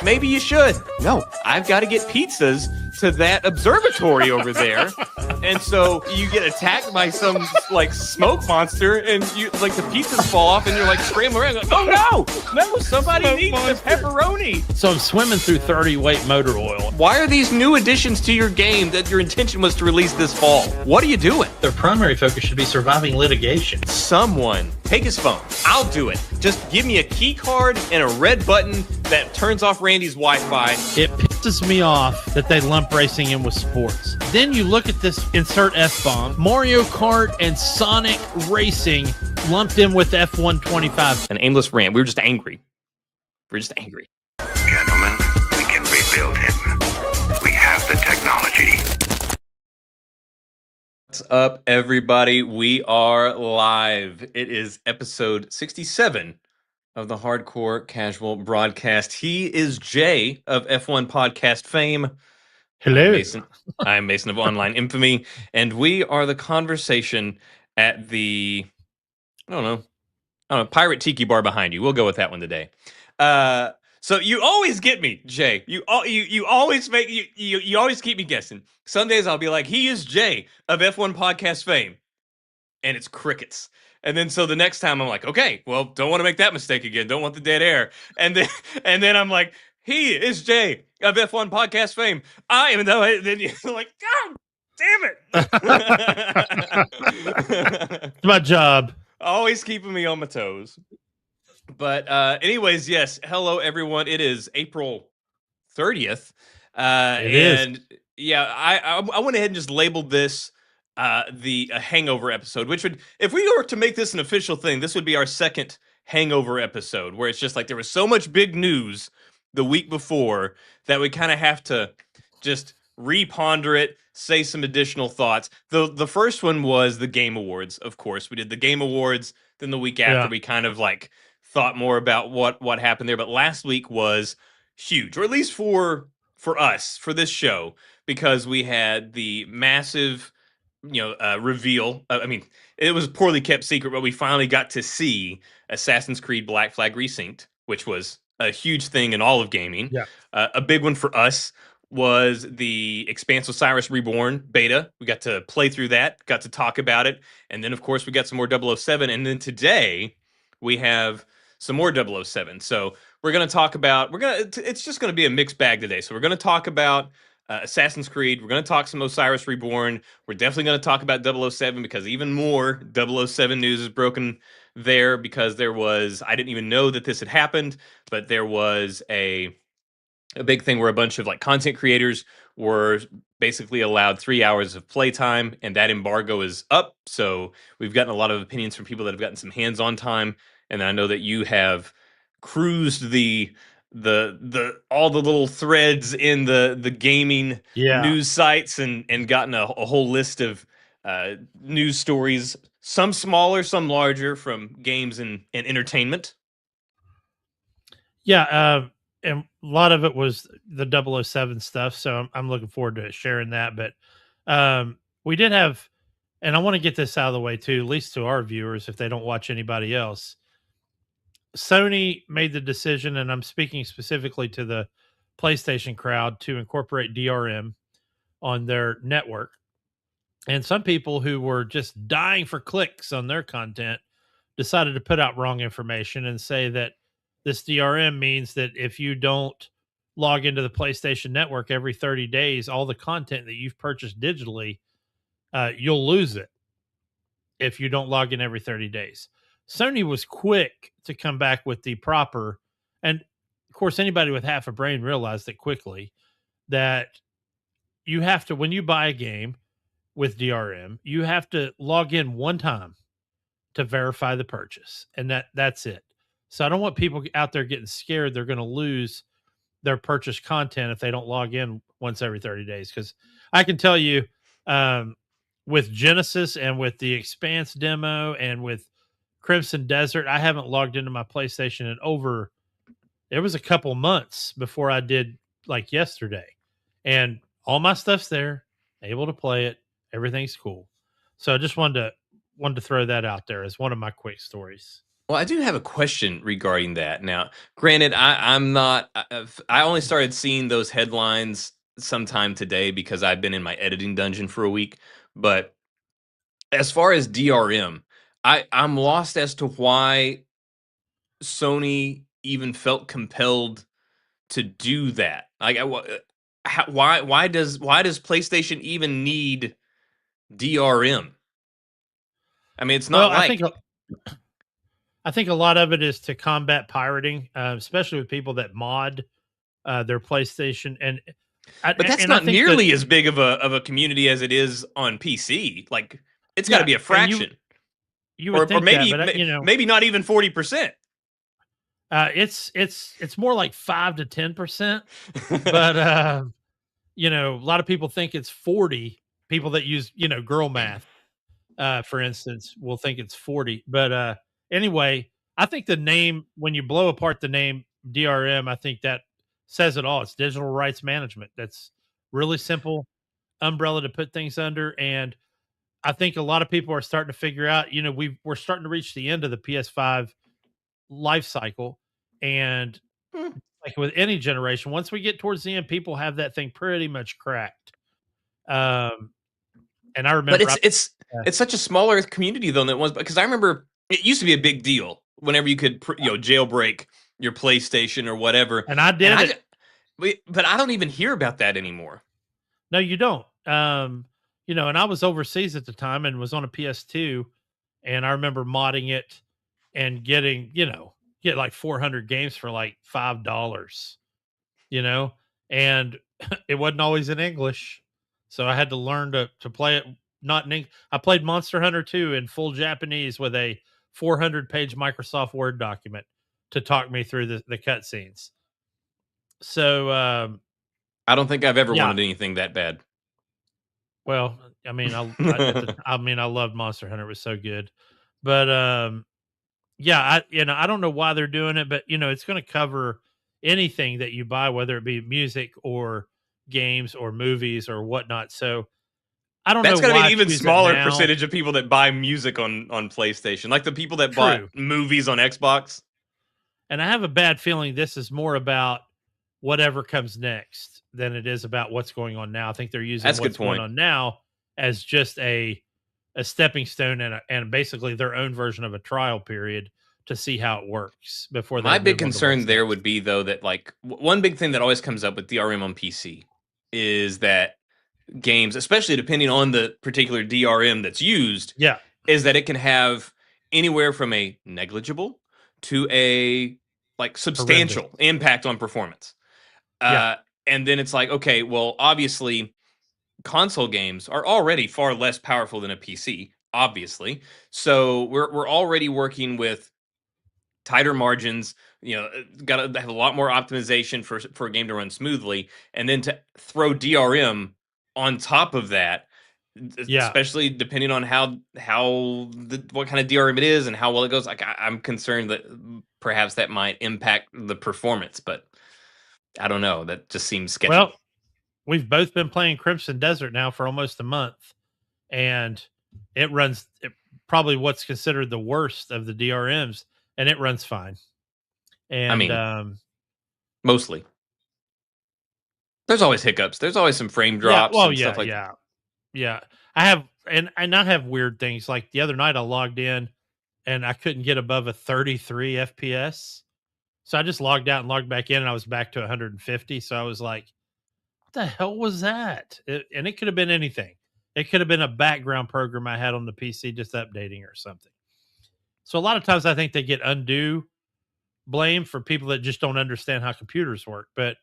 Maybe you should. No, I've got to get pizzas to that observatory over there. And so you get attacked by some like smoke monster, and you like the pizzas fall off, and you're like scrambling around. Like, oh no, somebody Smoke needs monster. the pepperoni. So I'm swimming through 30 weight motor oil. Why are these new additions to your game that your intention was to release this fall? What are you doing? Their primary focus should be surviving litigation. Someone take his phone. I'll do it. Just give me a key card and a red button that turns off Randy's Wi-Fi. It pisses me off that they lump racing in with sports. Then you look at this insert F-bomb, Mario Kart and Sonic Racing lumped in with F125. An aimless rant. We were just angry. We're just angry. Gentlemen, we can rebuild him. We have the technology. What's up, everybody? We are live. It is episode 67 of the Hardcore Casual Broadcast. He is Jay of F1 Podcast fame. Hello. I'm Mason of Online Infamy, and we are the conversation at the, I don't know, Pirate Tiki Bar behind you. We'll go with that one today. So you always get me, Jay. You always make you always keep me guessing. Some days I'll be like, he is Jay of F1 Podcast fame, and it's crickets. And then so the next time I'm like, okay, well, don't want to make that mistake again. Don't want the dead air. And then I'm like, he is Jay of F1 Podcast fame. I am though. Then you're like, God damn it! It's my job. Always keeping me on my toes. But anyways, yes. Hello, everyone. It is April 30th. It is. Yeah, I went ahead and just labeled this the hangover episode, which would, if we were to make this an official thing, this would be our second hangover episode, where it's just like there was so much big news the week before that we kind of have to just reponder it, say some additional thoughts. The first one was the Game Awards, of course. We did the Game Awards, then the week after we kind of like thought more about what happened there. But last week was huge, or at least for us, for this show, because we had the massive reveal. I mean, it was a poorly kept secret, but we finally got to see Assassin's Creed Black Flag Resynced, which was a huge thing in all of gaming. Yeah. A big one for us was the Expanse Osiris Reborn beta. We got to play through that, got to talk about it, and then of course we got some more 007, and then today we have some more 007. So we're going to talk about, it's just going to be a mixed bag today. So we're going to talk about Assassin's Creed. We're going to talk some Osiris Reborn. We're definitely going to talk about 007 because even more 007 news is broken there, because there was, I didn't even know that this had happened, but there was a big thing where a bunch of like content creators were basically allowed 3 hours of playtime, and that embargo is up. So we've gotten a lot of opinions from people that have gotten some hands-on time, and I know that you have cruised the all the little threads in the gaming news sites and gotten a whole list of news stories, some smaller, some larger, from games and entertainment. Yeah, and a lot of it was the 007 stuff, so I'm looking forward to sharing that. But we did have, and I want to get this out of the way too, at least to our viewers, if they don't watch anybody else. Sony made the decision, and I'm speaking specifically to the PlayStation crowd, to incorporate DRM on their network. And some people who were just dying for clicks on their content decided to put out wrong information and say that this DRM means that if you don't log into the PlayStation Network every 30 days, all the content that you've purchased digitally, you'll lose it if you don't log in every 30 days. Sony was quick to come back with the proper, and of course, anybody with half a brain realized it quickly, that you have to, when you buy a game with DRM, you have to log in one time to verify the purchase, and that's it. So I don't want people out there getting scared they're going to lose their purchase content if they don't log in once every 30 days. Because I can tell you, with Genesis and with the Expanse demo and with Crimson Desert, I haven't logged into my PlayStation in over, it was a couple months before I did, like yesterday. And all my stuff's there, able to play it. Everything's cool. So I just wanted to throw that out there as one of my quick stories. Well, I do have a question regarding that. Now, granted, I'm not. I only started seeing those headlines sometime today because I've been in my editing dungeon for a week. But as far as DRM, I'm lost as to why Sony even felt compelled to do that. Like, why does PlayStation even need DRM? I mean, it's Well, not like I think a lot of it is to combat pirating, especially with people that mod their PlayStation, but that's and I not think that nearly as big of a community as it is on PC. Like it's got to yeah, be a and fraction, you would or think that, maybe but you know, maybe not even 40%. it's more like 5 to 10%, but you know, a lot of people think it's 40. People that use girl math, for instance, will think it's 40. But anyway, I think the name when you blow apart the name DRM, I think that says it all. It's digital rights management. That's really simple umbrella to put things under, and I think a lot of people are starting to figure out. You know, we're starting to reach the end of the PS5 life cycle, and Hmm. like with any generation, once we get towards the end, people have that thing pretty much cracked. Um, and I But remember, it's such a smaller community though than it was, because I remember it used to be a big deal whenever you could jailbreak your PlayStation or whatever, and I and did it. but I don't even hear about that anymore. No, you don't. You know, and I was overseas at the time and was on a PS2, and I remember modding it and getting, get like 400 games for like $5, you know, and it wasn't always in English. So I had to learn to play it not in English. I played Monster Hunter 2 in full Japanese with a 400-page Microsoft Word document to talk me through the cutscenes. So I don't think I've ever yeah, wanted anything that bad. well, I mean, I mean, I loved Monster Hunter; it was so good. But yeah, I don't know why they're doing it, but it's going to cover anything that you buy, whether it be music or games or movies or whatnot. So I don't know That's got to be an why even choose it smaller now. percentage of people that buy music on PlayStation, like the people that bought True, movies on Xbox. and I have a bad feeling this is more about whatever comes next than it is about what's going on now. I think they're using That's a good what's going point. on now as just a stepping stone and basically their own version of a trial period to see how it works before My they big move on to concern what's there next. would be though that like one big thing that always comes up with DRM on PC is that games, especially depending on the particular DRM that's used, Yeah, is that it can have anywhere from a negligible to a like horrendous. substantial impact on performance. Yeah. Uh, and then it's like, okay, well, obviously, console games are already far less powerful than a PC, obviously. So we're already working with tighter margins. Got to have a lot more optimization for a game to run smoothly, and then to throw DRM on top of that, Yeah. especially depending on what kind of DRM it is and how well it goes. Like I'm concerned that perhaps that might impact the performance, but I don't know. That just seems sketchy. Well, we've both been playing Crimson Desert now for almost a month, and it runs probably what's considered the worst of the DRMs, and it runs fine. I And mean, mostly. There's always hiccups. There's always some frame yeah, drops well, and stuff yeah, like that. yeah, yeah. I have, and I have weird things. Like the other night, I logged in and I couldn't get above a 33 FPS. So I just logged out and logged back in, and I was back to 150. So I was like, "What the hell was that?" And it could have been anything. It could have been a background program I had on the PC just updating or something. So a lot of times I think they get undue blame for people that just don't understand how computers work. But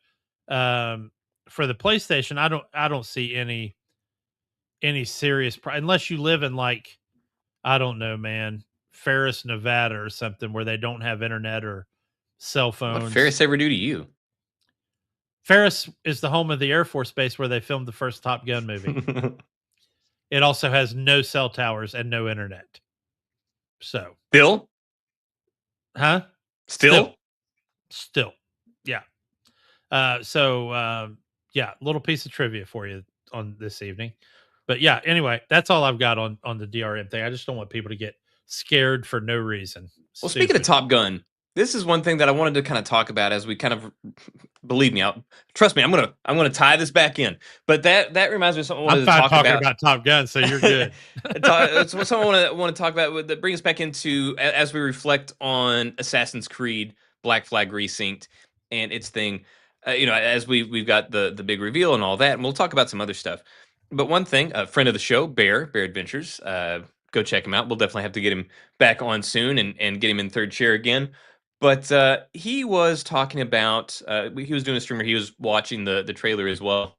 um, for the PlayStation, I don't see any serious unless you live in like I don't know, man, Ferris, Nevada or something where they don't have internet or cell What phones. Ferris ever do to you? Ferris is the home of the Air Force Base where they filmed the first Top Gun movie. It also has no cell towers and no internet. So, Still, huh? Still, still. still, yeah. Yeah, little piece of trivia for you on this evening. But yeah, anyway, that's all I've got on the DRM thing. I just don't want people to get scared for no reason. Well, speaking of Stupid. Top Gun, this is one thing that I wanted to kind of talk about as we kind of believe me out. Trust me, I'm gonna tie this back in. But that reminds me of something I I'm wanted to fine talk talking about. about Top Gun, so you're good. It's something I want to talk about that brings us back into as we reflect on Assassin's Creed Black Flag Resynced and its thing. As we've got the big reveal and all that, and we'll talk about some other stuff. But one thing, a friend of the show, Bear Adventures, go check him out. We'll definitely have to get him back on soon and get him in third chair again. But he was talking about he was doing a streamer. He was watching the trailer as well,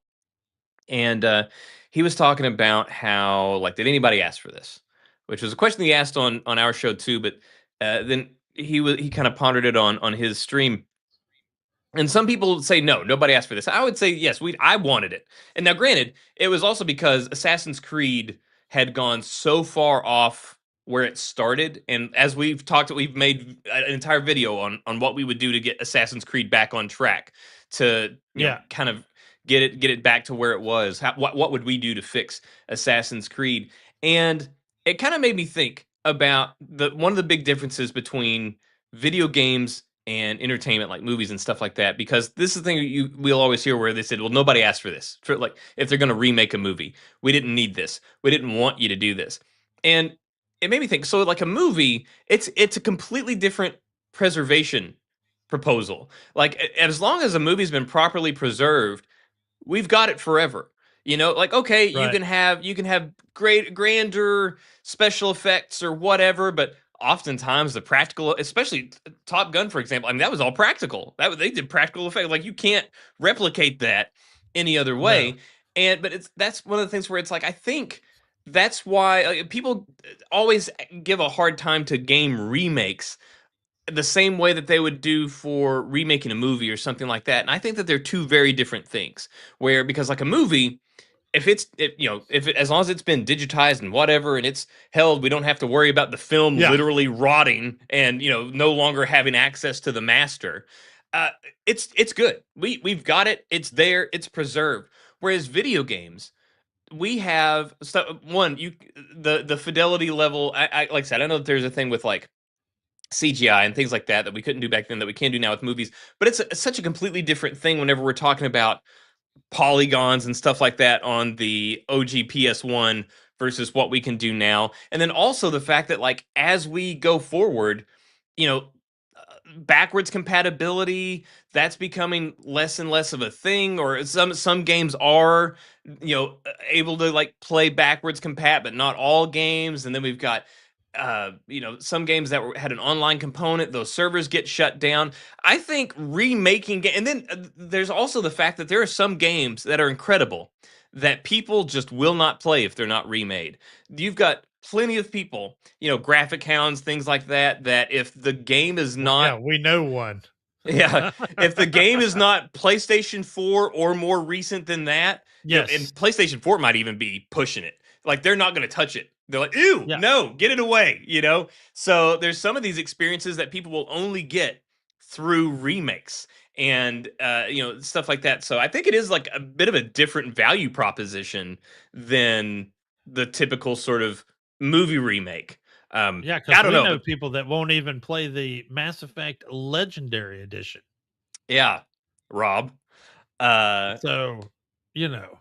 and he was talking about how like did anybody ask for this, which was a question he asked on our show too. But then he kind of pondered it on his stream, and some people say no, nobody asked for this. I would say yes, I wanted it. And now granted, it was also because Assassin's Creed had gone so far off where it started, and as we've made an entire video on what we would do to get Assassin's Creed back on track to, Yeah. kind of get it back to where it was. What would we do to fix Assassin's Creed? And it kind of made me think about the one of the big differences between video games and entertainment like movies and stuff like that, because this is the thing we'll always hear where they said, well, nobody asked for this, for like if they're going to remake a movie, we didn't need this, we didn't want you to do this. And it made me think, so like a movie, it's a completely different preservation proposal. Like as long as a movie's been properly preserved, we've got it forever. Like okay, you Right. can have great grander special effects or whatever, but oftentimes the practical, especially Top Gun for example, I mean that was all practical. They did practical effects. Like you can't replicate that any other No. way. But that's one of the things where it's like I think that's why people always give a hard time to game remakes the same way that they would do for remaking a movie or something like that. And I think that they're two very different things. Where because like a movie, as long as it's been digitized and whatever and it's held, we don't have to worry about the film Yeah. literally rotting and no longer having access to the master. Uh, it's good. We've got it. It's there. It's preserved. Whereas video games, we have one the fidelity level. I like I said, I know that there's a thing with like CGI and things like that we couldn't do back then that we can do now with movies. But it's such a completely different thing whenever we're talking about polygons and stuff like that on the OG PS1 versus what we can do now. And then also the fact that like as we go forward, you know, backwards compatibility that's becoming less and less of a thing, or some games are able to like play backwards compat, but not all games. And then we've got some games that had an online component, those servers get shut down. I think remaking and then there's also the fact that there are some games that are incredible that people just will not play if they're not remade. You've got plenty of people, graphic hounds, things like that, that if the game is Yeah, not we know one. yeah, if the game is not PlayStation 4 or more recent than that, and Yes. PlayStation 4 might even be pushing it. Like they're not going to touch it. They're like, "Ew, Yeah. no, get it away," So there's some of these experiences that people will only get through remakes and stuff like that. So I think it is like a bit of a different value proposition than the typical sort of movie remake. Yeah, I because don't we know, know but people that won't even play the Mass Effect Legendary Edition. yeah, Rob. Uh So, you know,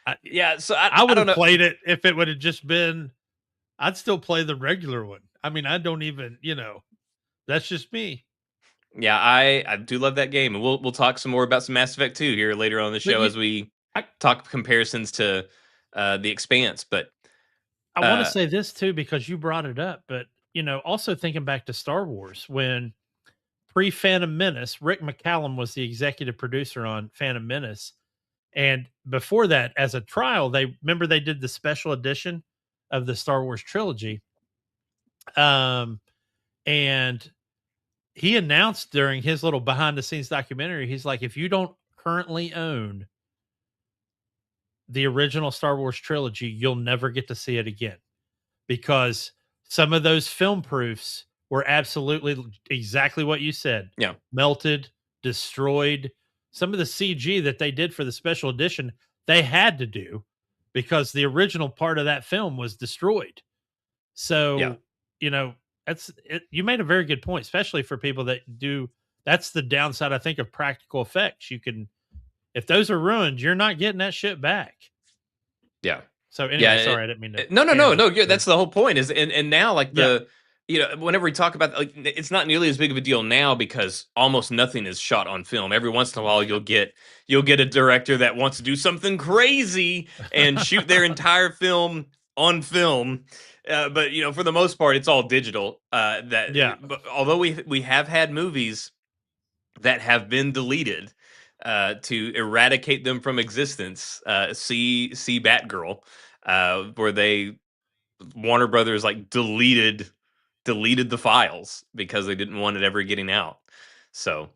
I Yeah, so I I I would don't have know. played it if it would have just been. I'd still play the regular one. I mean, I don't even, that's just me. Yeah, I do love that game, and we'll talk some more about some Mass Effect 2 here later on in the But show as we I, talk comparisons to the Expanse. But I want to uh, say this too because you brought it up, but also thinking back to Star Wars when pre Phantom Menace, Rick McCallum was the executive producer on Phantom Menace. And before that, as a trial, they did the special edition of the Star Wars trilogy. Um, and he announced during his little behind the scenes documentary, he's like, if you don't currently own the original Star Wars trilogy, you'll never get to see it again because some of those film proofs were absolutely exactly what you said, yeah, melted, destroyed. Some of the CG that they did for the special edition, they had to do because the original part of that film was destroyed. yeah, So, You made a very good point, especially for people that do. That's the downside, I think, of practical effects. If those are ruined, you're not getting that shit back. Yeah. So anyway, Yeah. sorry, I didn't mean to. No. Tangent. That's the whole point. And now like Yeah. whenever we talk about like it's not nearly as big of a deal now because almost nothing is shot on film. Every once in a while, you'll get a director that wants to do something crazy and shoot their entire film on film. But for the most part, it's all digital. But although we have had movies that have been deleted to eradicate them from existence. See Batgirl, where Warner Brothers like deleted the files because they didn't want it ever getting out. So,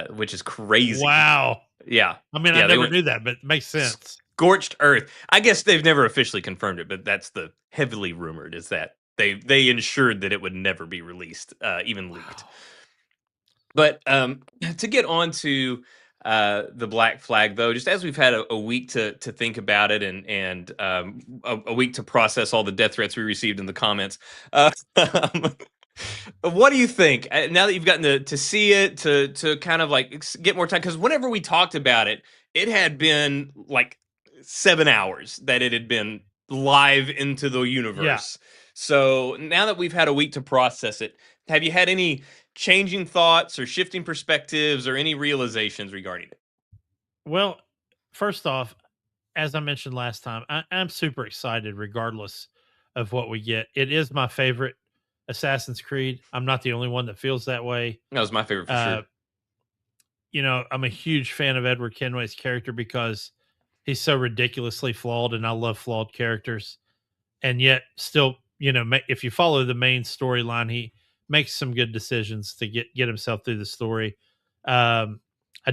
which is crazy. Wow. Yeah. I mean, Yeah, I never knew that, but it makes sense. Scorched earth. I guess they've never officially confirmed it, but that's the heavily rumored is that they ensured that it would never be released, even leaked. But to get on to the Black Flag, though, just as we've had a week to think about it and a week to process all the death threats we received in the comments, what do you think now that you've gotten to see it, to kind of like get more time? Because whenever we talked about it, it had been like 7 hours that it had been live into the universe. Yeah. So now that we've had a week to process it, have you had any changing thoughts or shifting perspectives or any realizations regarding it? Well, first off, as I mentioned last time, I'm super excited regardless of what we get. It is my favorite Assassin's Creed. I'm not the only one that feels that way. That was my favorite for sure. I'm a huge fan of Edward Kenway's character because he's so ridiculously flawed, and I love flawed characters. And yet, still, if you follow the main storyline, he makes some good decisions to get himself through the story. I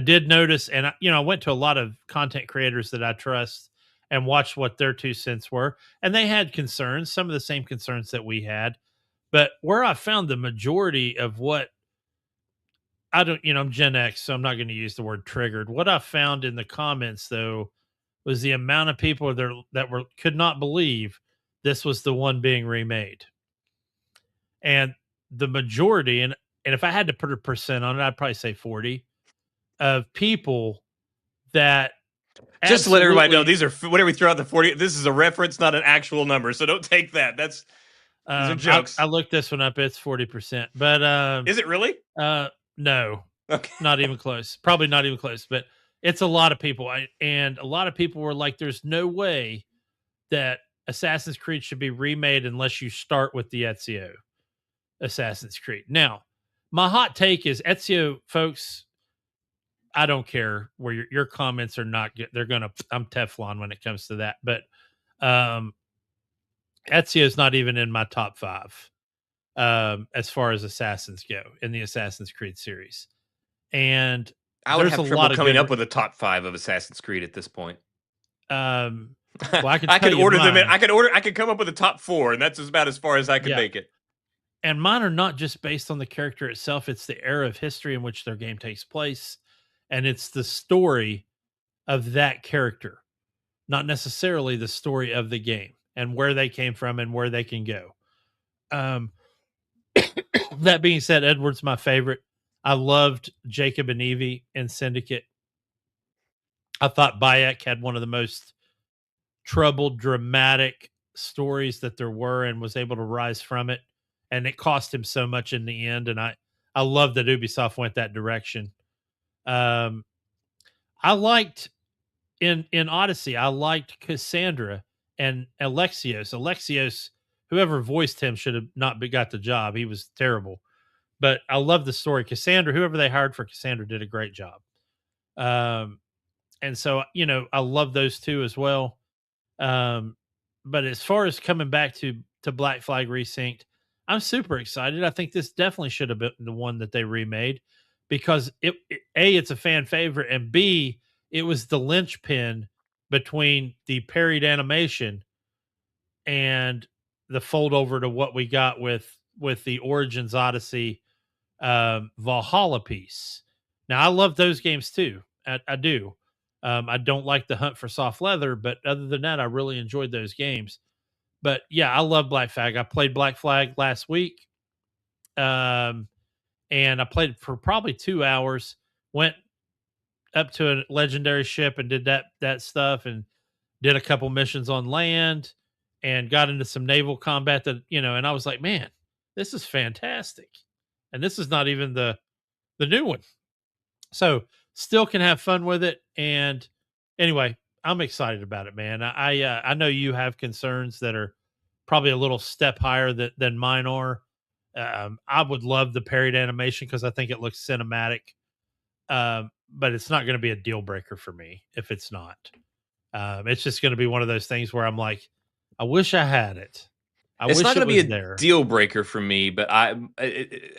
did notice, and I went to a lot of content creators that I trust and watched what their 2 cents were, and they had concerns, some of the same concerns that we had. But where I found the majority of what I'm Gen X, so I'm not going to use the word triggered. What I found in the comments, though, was the amount of people that could not believe this was the one being remade. And the majority, and if I had to put a percent on it, I'd probably say 40 of people that just to let everybody know, these are whatever we throw out the 40. This is a reference, not an actual number. So don't take that. These are jokes. I looked this one up. It's 40%, but is it really? No, okay, not even close. Probably not even close. But it's a lot of people, and a lot of people were like, "There's no way that Assassin's Creed should be remade unless you start with the Ezio Assassin's Creed." Now, my hot take is Ezio, folks. I don't care where your comments are not good. I'm Teflon when it comes to that. But Ezio is not even in my top 5 as far as Assassins go in the Assassin's Creed series. And I would have trouble coming up with a top 5 of Assassin's Creed at this point. Well, I could order them. I could come up with a top 4, and that's about as far as I could make it. And mine are not just based on the character itself; it's the era of history in which their game takes place, and it's the story of that character, not necessarily the story of the game and where they came from and where they can go. That being said, Edward's my favorite. I loved Jacob and Evie in Syndicate. I thought Bayek had one of the most troubled, dramatic stories that there were and was able to rise from it. And it cost him so much in the end. And I love that Ubisoft went that direction. I liked in Odyssey, I liked Cassandra and Alexios. Alexios, whoever voiced him should have not got the job. He was terrible. But I love the story. Cassandra, whoever they hired for Cassandra, did a great job. And so, I love those 2 as well. But as far as coming back to Black Flag Resynced, I'm super excited. I think this definitely should have been the one that they remade because it's a fan favorite, and B, it was the linchpin between the parried animation and the fold over to what we got with the Origins Odyssey Valhalla piece. Now, I love those games too. I do. I don't like the Hunt for Soft Leather, but other than that, I really enjoyed those games. But yeah, I love Black Flag. I played Black Flag last week. And I played for probably 2 hours, went up to a legendary ship and did that stuff, and did a couple missions on land, and got into some naval combat that, and I was like, man, this is fantastic. And this is not even the new one. So still can have fun with it. And anyway, I'm excited about it, man. I know you have concerns that are probably a little step higher than mine are. I would love the parried animation because I think it looks cinematic. But it's not going to be a deal breaker for me if it's not. It's just going to be one of those things where I'm like, I wish I had it. I It's not wish going it to be was a there. deal breaker for me, but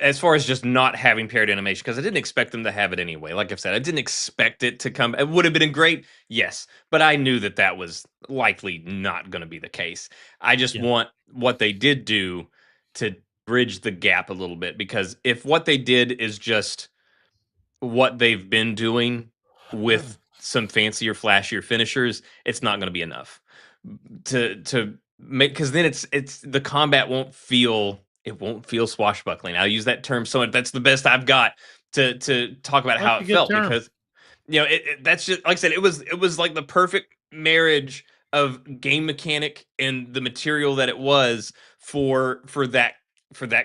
as far as just not having paired animation, because I didn't expect them to have it anyway. Like I've said, I didn't expect it to come. It would have been great, yes, but I knew that that was likely not going to be the case. I just Yeah. want what they did do to bridge the gap a little bit, because if what they did is just what they've been doing with some fancier, flashier finishers, it's not going to be enough to make, because then it's the combat won't feel swashbuckling. I'll use that term so that's the best I've got to talk about That's how a it good felt, term. because that's just like I said, it was like the perfect marriage of game mechanic and the material that it was for that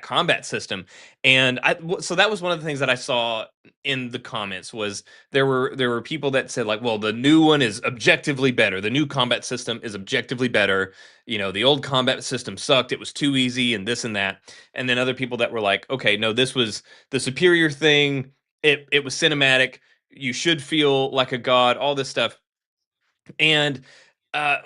combat system. And so that was one of the things that I saw in the comments. Was there were people that said, like, well, the new one is objectively better, the new combat system is objectively better, the old combat system sucked, it was too easy, and this and that. And then other people that were like, okay, no, this was the superior thing, it was cinematic, you should feel like a god, all this stuff. And uh,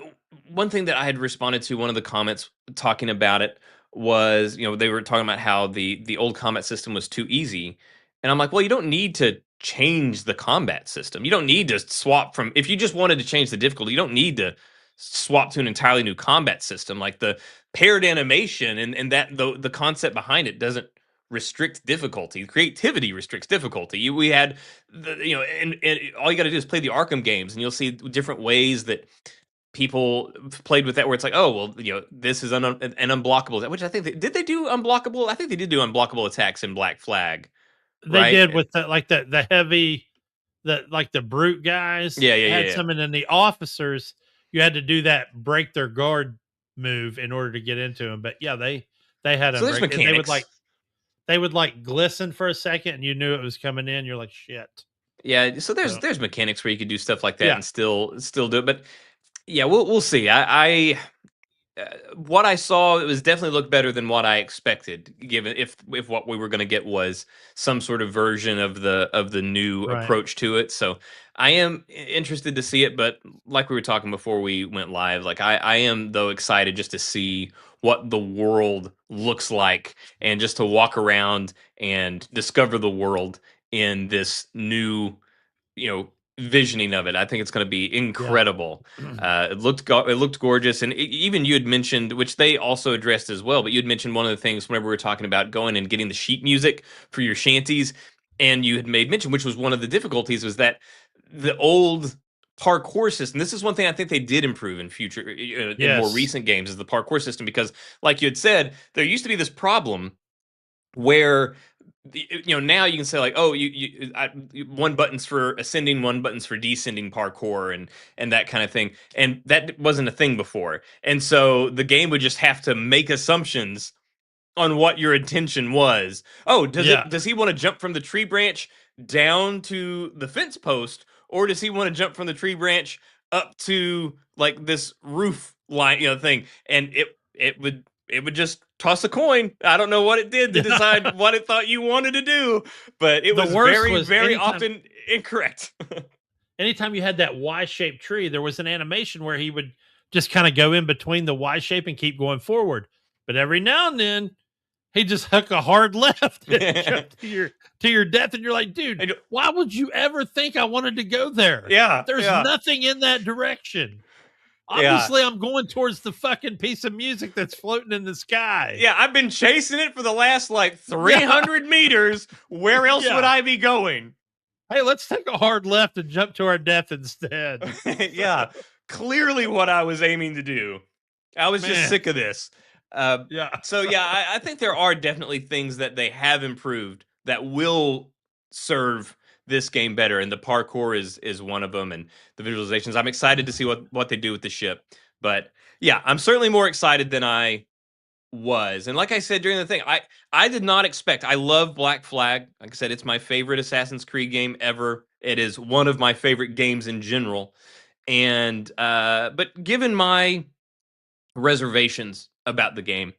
one thing that I had responded to, one of the comments talking about it, was, they were talking about how the old combat system was too easy. And I'm like, well, you don't need to change the combat system. You don't need to swap from, if you just wanted to change the difficulty, you don't need to swap to an entirely new combat system. Like the paired animation and that the concept behind it doesn't restrict difficulty. Creativity restricts difficulty. We had and all you got to do is play the Arkham games, and you'll see different ways that people played with that, where it's like, oh, well, this is an unblockable, which I think did they do unblockable? I think they did do unblockable attacks in Black Flag, They right? did with the heavy, the brute guys Yeah, yeah, yeah, had yeah. some, and then the officers, you had to do that break their guard move in order to get into them. But yeah, they had So them there's break, and mechanics. they would like glisten for a second, and you knew it was coming in. You're like, shit. Yeah, so there's So there's mechanics where you could do stuff like that yeah, and still do it. But yeah, we'll see. What I saw, it was definitely looked better than what I expected, given if what we were going to get was some sort of version of the new right. approach to it. So I am interested to see it, but like we were talking before we went live, like I am though excited just to see what the world looks like, and just to walk around and discover the world in this new, visioning of it. I think it's going to be Yeah. incredible. It looked gorgeous, and even you had mentioned, which they also addressed as well. But you had mentioned one of the things whenever we were talking about going and getting the sheet music for your shanties, and you had made mention, which was one of the difficulties, was that the old parkour system. This is one thing I think they did improve in future, in more Yes. recent games, is the parkour system, because, like you had said, there used to be this problem where now you can say, like, oh, one button's for ascending, one button's for descending parkour, and that kind of thing, and that wasn't a thing before. And so the game would just have to make assumptions on what your intention was. Oh, Yeah. does he want to jump from the tree branch down to the fence post, or does he want to jump from the tree branch up to, like, this roof line, thing? And it would just toss a coin. I don't know what it did to decide what it thought you wanted to do, but it The was worst very, was very often incorrect. anytime you had that Y-shaped tree, there was an animation where he would just kind of go in between the Y shape and keep going forward. But every now and then he just hook a hard left and jump to your death, and you're like, dude, And- why would you ever think I wanted to go there? yeah, There's yeah, nothing in that direction. yeah. Obviously, I'm going towards the fucking piece of music that's floating in the sky. Yeah, I've been chasing it for the last, like, Yeah, 300 meters. Where else would yeah. I be going? Hey, let's take a hard left and jump to our death instead. Yeah, clearly what I was aiming to do. I was just Man, sick of this. Uh, yeah. so yeah, I think there are definitely things that they have improved that will serve this game better, and the parkour is one of them, and the visualizations. I'm excited to see what they do with the ship, but yeah, I'm certainly more excited than I was. And like I said during the thing, I did not expect. I love Black Flag. Like I said, it's my favorite Assassin's Creed game ever. It is one of my favorite games in general. And but given my reservations about the game.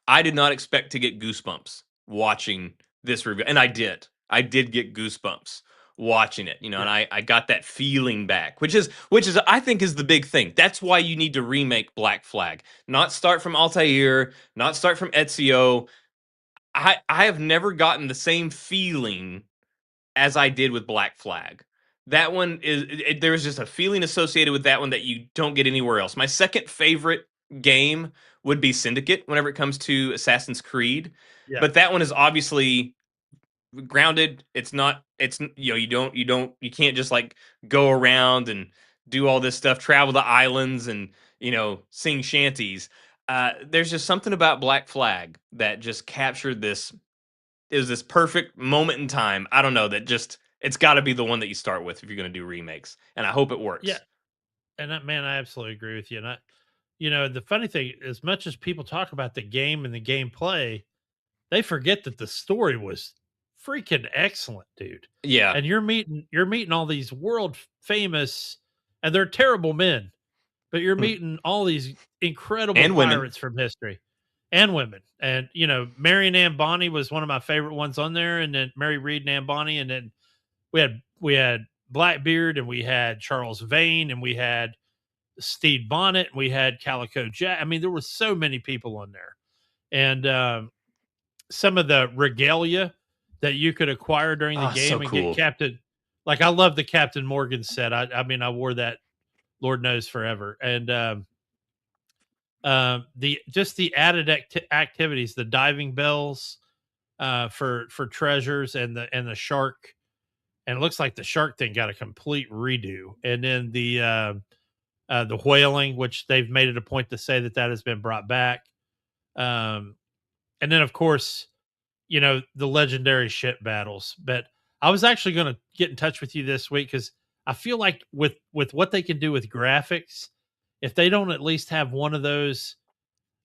I did not expect to get goosebumps watching this review, and I did. I did get goosebumps watching it, and Yeah. I got that feeling back, which is I think is the big thing. That's why you need to remake Black Flag, not start from Altair, not start from Ezio. I have never gotten the same feeling as I did with Black Flag. That one there's just a feeling associated with that one that you don't get anywhere else. My second favorite game would be Syndicate whenever it comes to Assassin's Creed, Yeah. but that one is obviously grounded. It's not. It's you can't just like go around and do all this stuff, travel to islands and sing shanties. There's just something about Black Flag that just captured this. It was this perfect moment in time. I don't know, that just it's got to be the one that you start with if you're going to do remakes, and I hope it Yeah. works. And man, I absolutely agree with you. And the funny thing, as much as people talk about the game and the gameplay, they forget that the story was freaking excellent, dude. Yeah. And you're meeting all these world famous, and they're terrible men, but you're Hmm. meeting all these incredible And women. pirates from history and women. And Marion Ann Bonny was one of my favorite ones on there, and then Mary Reed and Ann Bonny, and then we had Blackbeard, and we had Charles Vane, and we had Stede Bonnet, and we had Calico Jack. I mean, there were so many people on there, and some of the regalia that you could acquire during the Oh, so game and get cool. Captain. Like, I love the Captain Morgan set. I mean, I wore that, Lord knows, forever. And the added activities, the diving bells for treasures, and the shark. And it looks like the shark thing got a complete redo. And then the whaling, which they've made it a point to say that has been brought back. Um, and then, of course, the legendary ship battles. But I was actually going to get in touch with you this week because I feel like with what they can do with graphics, if they don't at least have one of those.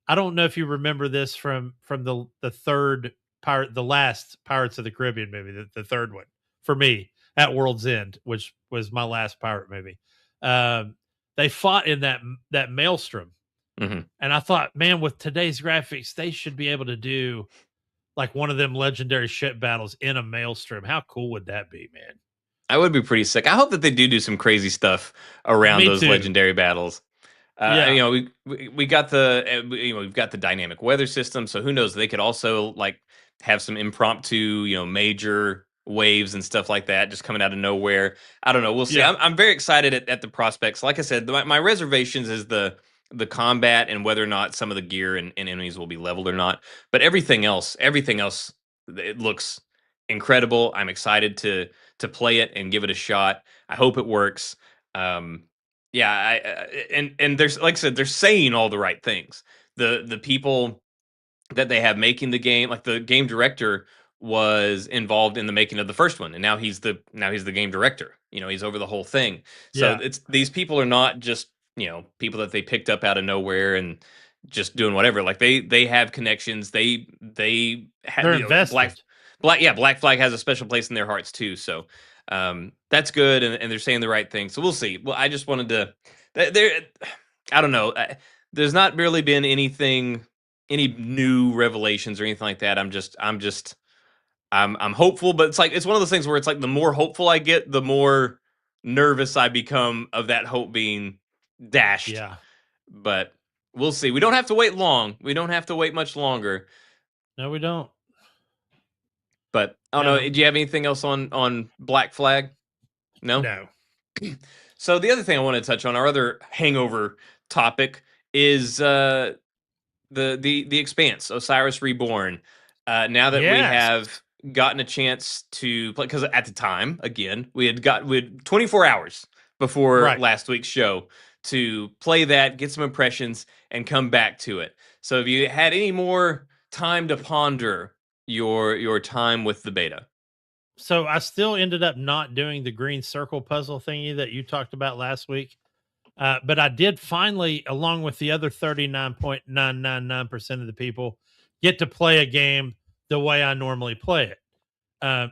I don't know if you remember this from the third pirate, the last Pirates of the Caribbean movie, the third one for me, at World's End, which was my last pirate movie. They fought in that maelstrom, Hmm. and I thought, man, with today's graphics, they should be able to do like one of them legendary ship battles in a maelstrom. How cool would that be, man? I would be pretty sick. I hope that they do some crazy stuff around Me those too. legendary battles. Yeah, We got we've got the dynamic weather system, so who knows? They could also like have some impromptu, major waves and stuff like that just coming out of nowhere. I don't know. We'll see. yeah. I'm very excited at the prospects. Like I said, my reservations is the combat and whether or not some of the gear and enemies will be leveled or not. But everything else, it looks incredible. I'm excited to play it and give it a shot. I hope it works. Um, yeah, and there's like I said, they're saying all the right things. The people that they have making the game, like the game director was involved in the making of the first one, and now he's the game director. He's over the whole thing. So Yeah. it's these people are not just people that they picked up out of nowhere and just doing whatever. Like they have connections. They have They're Black invested. Black Flag has a special place in their hearts too. So that's good, and they're saying the right thing. So we'll see. Well, I just wanted to there. I don't know. There's not really been any new revelations or anything like that. I'm hopeful, but it's one of those things where it's like the more hopeful I get, the more nervous I become of that hope being dashed. Yeah. But we'll see. We don't have to wait long. We don't have to wait much longer. No, we don't. But I don't Man, know. Do you have anything else on Black Flag? No. no. So the other thing I want to touch on, our other hangover topic, is the Expanse, Osiris Reborn. Now that we Yes. have gotten a chance to play, because at the time, again, we had 24 hours before Right. last week's show to play that, get some impressions, and come back to it. So, have you had any more time to ponder your time with the beta? So I still ended up not doing the green circle puzzle thingy that you talked about last week. But I did finally, along with the other 39.999% of the people, get to play a game the way I normally play it.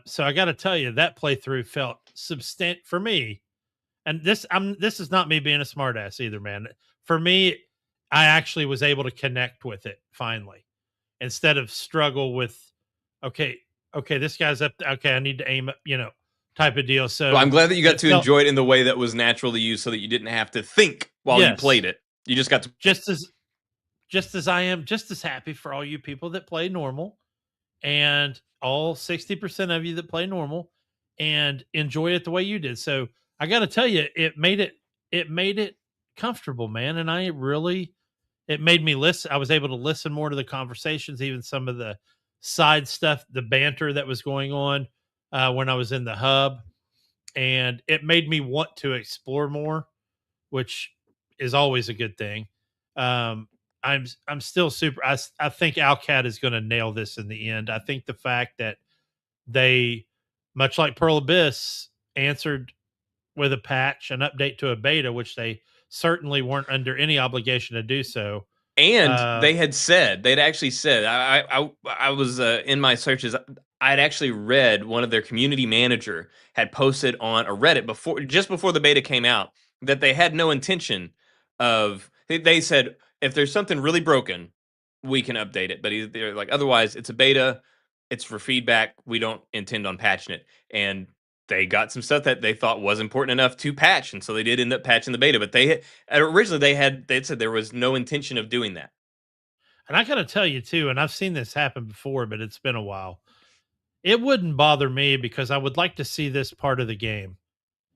So I got to tell you, that playthrough felt substantial for me. And this is not me being a smartass either, man. For me, I actually was able to connect with it finally, instead of struggle with, okay, okay, this guy's up. Okay, I need to aim up, type of deal. Well, I'm So glad that you got it to felt, enjoy it in the way that was natural to you, so that you didn't have to think while you yes, played it. You just got to. just as I am just as happy for all you people that play normal, and all 60% of you that play normal and enjoy it the way you did. So I got to tell you, it made it comfortable, man. And it made me listen. I was able to listen more to the conversations, even some of the side stuff, the banter that was going on when I was in the hub. And it made me want to explore more, which is always a good thing. Um, I'm still super. I think Alcat is going to nail this in the end. I think the fact that they, much like Pearl Abyss, answered with a patch, an update to a beta, which they certainly weren't under any obligation to do so. And Uh, they'd actually said, I was in my searches. I'd actually read one of their community manager had posted on a Reddit just before the beta came out, that they had no intention of. They said, if there's something really broken, we can update it. But they're like, otherwise, it's a beta. It's for feedback. We don't intend on patching it. And they got some stuff that they thought was important enough to patch, and so they did end up patching the beta. But originally they'd said there was no intention of doing that. and I got to tell you too, and I've seen this happen before, but it's been a while. It wouldn't bother me because I would like to see this part of the game.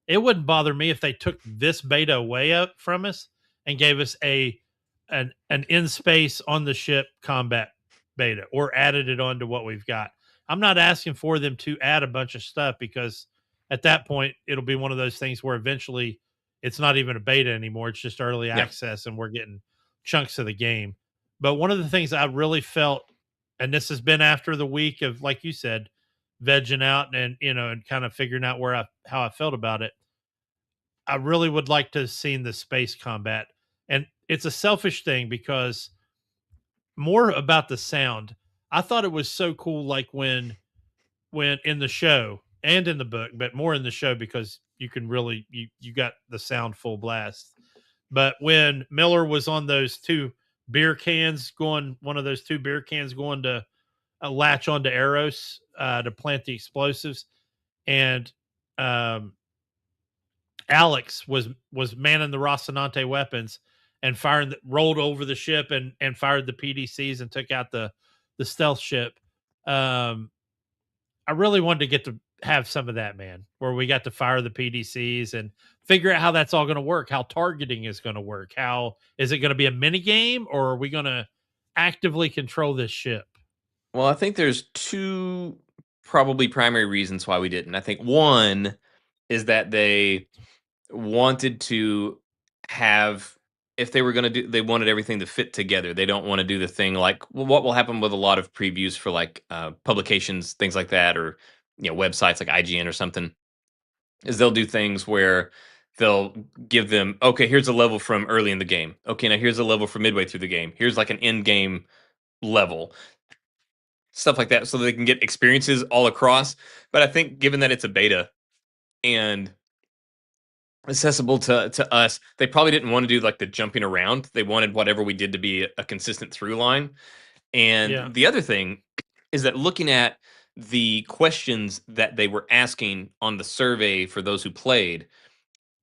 It wouldn't bother me if they took this beta away from us and gave us an in space on the ship combat beta, or added it onto what we've got. I'm not asking for them to add a bunch of stuff, because at that point it'll be one of those things where eventually it's not even a beta anymore. It's just early Yeah. access and we're getting chunks of the game. But one of the things I really felt, and this has been after the week of, like you said, vegging out and and kind of figuring out how I felt about it. I really would like to have seen the space combat. And it's a selfish thing, because more about the sound. I thought it was so cool, like when in the show and in the book, but more in the show because you can really you got the sound full blast. But when Miller was on those two beer cans going, one of those two beer cans going to latch onto Eros to plant the explosives, and um, Alex was manning the Rocinante weapons and rolled over the ship and fired the PDCs and took out the stealth ship. Um, I really wanted to get to have some of that, man, where we got to fire the PDCs and figure out how that's all going to work, how targeting is going to work, how is it going to be a mini game, or are we going to actively control this ship? Well, I think there's two probably primary reasons why we didn't. I think one is that they wanted to have, if they were going to do, they wanted everything to fit together. They don't want to do the thing like, well, what will happen with a lot of previews for like publications, things like that, or websites like IGN or something, is they'll do things where they'll give them, okay, here's a level from early in the game. Okay, now here's a level from midway through the game. Here's like an end game level, stuff like that, so they can get experiences all across. But I think given that it's a beta and accessible to us, they probably didn't want to do like the jumping around. They wanted whatever we did to be a consistent through line. Yeah. And the other thing is that looking at the questions that they were asking on the survey for those who played,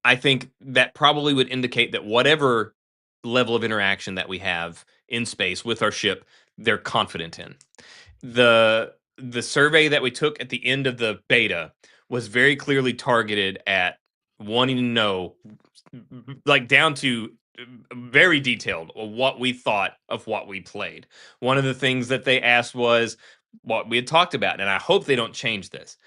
I think that probably would indicate that whatever level of interaction that we have in space with our ship, they're confident in. The survey that we took at the end of the beta was very clearly targeted at wanting to know, like down to very detailed, what we thought of what we played. One of the things that they asked was what we had talked about, and I hope they don't change this,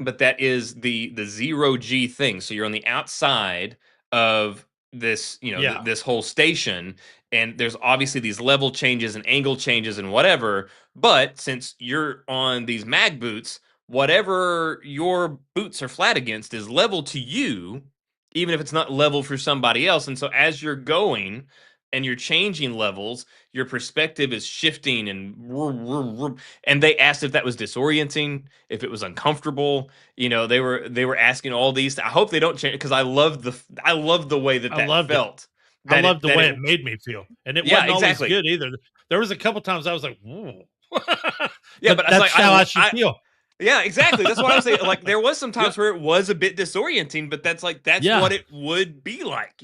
but that is the zero G thing. So you're on the outside of this, Yeah. this whole station, and there's obviously these level changes and angle changes and whatever, but since you're on these mag boots, whatever your boots are flat against is level to you, even if it's not level for somebody else. And so as you're going and you're changing levels, your perspective is shifting, and they asked if that was disorienting, if it was uncomfortable. They were asking all these. I hope they don't change, because I love the way that I that loved it. felt. I That loved it the that way it it made me feel, and it Yeah, wasn't always exactly. good either. There was a couple times I was like, "Ooh," Yeah, but but it's like that's how I should feel. yeah, exactly. That's what I was saying. Like, there was some Yep. times where it was a bit disorienting, but that's Yeah. what it would be like.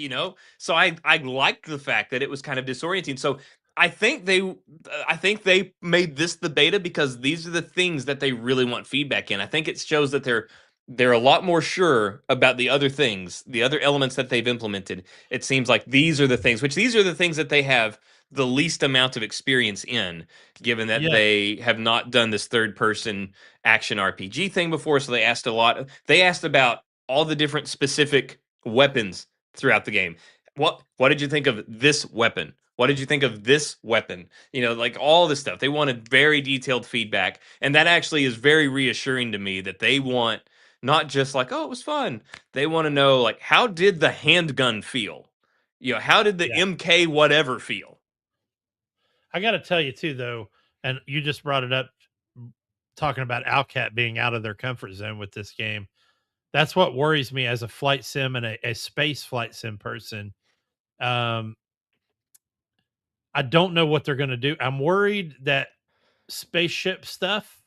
So I liked the fact that it was kind of disorienting. So I think they made this the beta because these are the things that they really want feedback in. I think it shows that they're a lot more sure about the other things, the other elements that they've implemented. It seems like these are the things that they have the least amount of experience in, given that Yes. they have not done this third person action RPG thing before. So they asked a lot. They asked about all the different specific weapons throughout the game. What did you think of this weapon? What did you think of this weapon? Like all this stuff. They wanted very detailed feedback, and that actually is very reassuring to me that they want not just like, oh, it was fun. They want to know, like, how did the handgun feel? How did the Yeah. MK whatever feel? I got to tell you too, though, and you just brought it up, talking about Owlcat being out of their comfort zone with this game. That's what worries me as a flight sim and a space flight sim person. Um, I don't know what they're going to do. I'm worried that spaceship stuff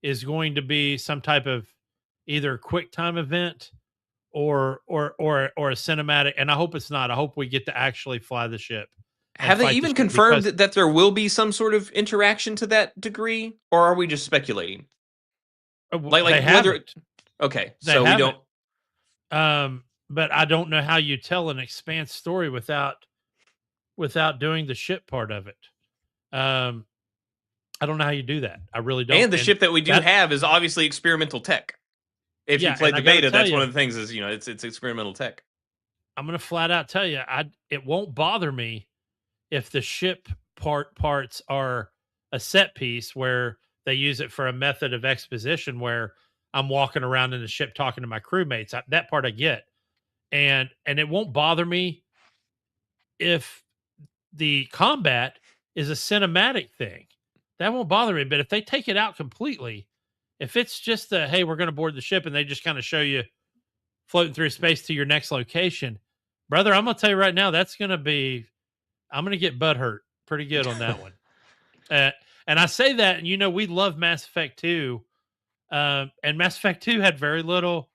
is going to be some type of either quick time event or a cinematic. And I hope it's not. I hope we get to actually fly the ship and Have they fight the even ship, confirmed because that there will be some sort of interaction to that degree, or are we just speculating? Like they whether haven't. okay, They so we haven't. don't. But I don't know how you tell an Expanse story without doing the ship part of it. Um, I don't know how you do that. I really don't. And the And ship that we do that, have is obviously experimental tech. If you yeah, and played I the got to beta, tell that's you, one of the things is it's experimental tech. I'm going to flat out tell you, it won't bother me if the ship parts are a set piece where they use it for a method of exposition where I'm walking around in the ship talking to my crewmates. That part I get, and it won't bother me if the combat is a cinematic thing. That won't bother me. But if they take it out completely, if it's just a, hey, we're going to board the ship, and they just kind of show you floating through space to your next location, brother, I'm going to tell you right now, I'm going to get butt hurt pretty good on that one. Uh, and I say that, and we love Mass Effect 2. And Mass Effect 2 had very little.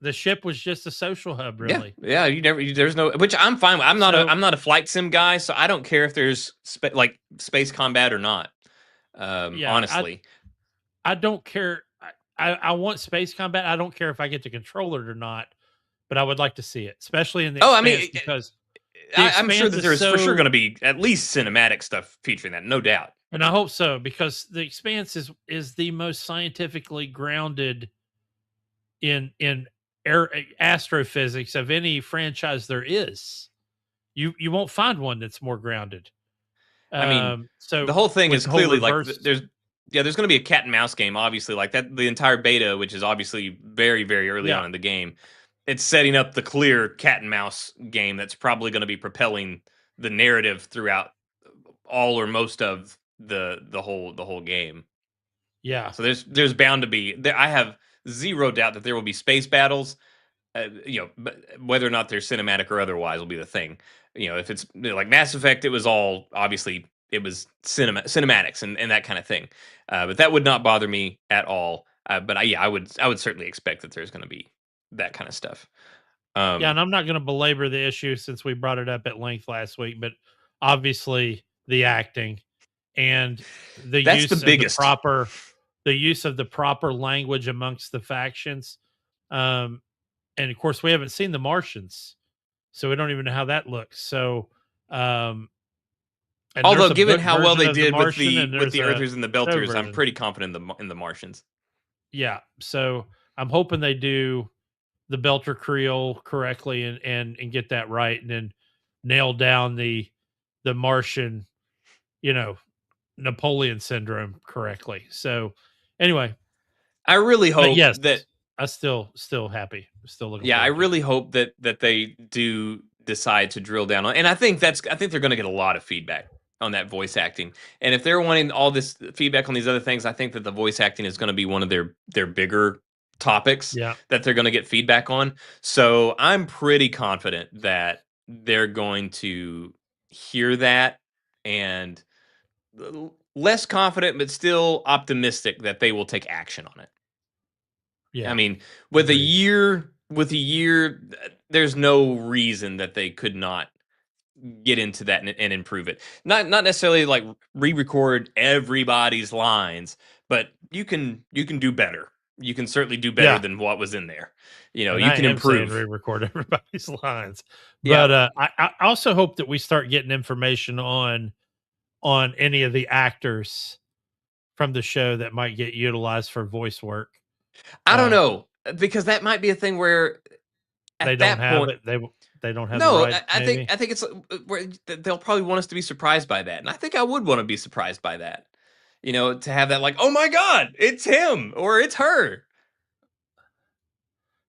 The ship was just a social hub, Yeah, really. yeah. There's no, which I'm fine with. I'm not a So I'm not a flight sim guy, so I don't care if there's like space combat or not. yeah, Honestly, I don't care. I want space combat. I don't care if I get to control it or not, but I would like to see it, especially in the oh, I Expanse, mean, because the I'm sure Expanse that is there's for sure so, going to be at least cinematic stuff featuring that, no doubt. and I hope so, because the Expanse is the most scientifically grounded in astrophysics of any franchise there is. You won't find one that's more grounded. I mean, the So whole thing with is the whole clearly like reverse, there's going to be a cat and mouse game, obviously, like that. The entire beta, which is obviously very, very early yeah, on in the game, it's setting up the clear cat and mouse game that's probably going to be propelling the narrative throughout all or most of the whole game. yeah, So there's bound to be there. I have zero doubt that there will be space battles. But whether or not they're cinematic or otherwise will be the thing. If it's like Mass Effect, it was all obviously it was cinematics and that kind of thing. But that would not bother me at all. But I would certainly expect that there's going to be that kind of stuff. yeah. Um, And I'm not going to belabor the issue since we brought it up at length last week, but obviously the acting and the that's the use of biggest. the proper language amongst the factions. Um, and of course, we haven't seen the Martians, so we don't even know how that looks. So, um, and Although there's a given book how well version they of the did with Martian, the and with there's the a Earthers and the show Belters, I'm version. pretty confident in the Martians. Yeah, so I'm hoping they do the Belter Creole correctly and get that right, and then nail down the Martian, you know, Napoleon syndrome correctly. So anyway, I really but hope yes, that I still happy. Still looking yeah, I forward to it. really hope that they do decide to drill down on, and I think they're going to get a lot of feedback on that voice acting. And if they're wanting all this feedback on these other things, I think that the voice acting is going to be one of their bigger topics Yeah. that they're going to get feedback on. So I'm pretty confident that they're going to hear that, and less confident but still optimistic that they will take action on it. I Yeah. mean, Agreed. with a year, there's no reason that they could not get into that and improve it. Not necessarily like re-record everybody's lines, but you can do better. You can certainly do better Yeah. than what was in there. And You I can am saying improve. re-record everybody's lines. Yeah, But I also hope that we start getting information on any of the actors from the show that might get utilized for voice work. I don't Um, know because that might be a thing where they at don't that have point, it. They don't have the no, rights, maybe. I think it's where they'll probably want us to be surprised by that, and I think I would want to be surprised by that. To have that like, oh my god, it's him or it's her.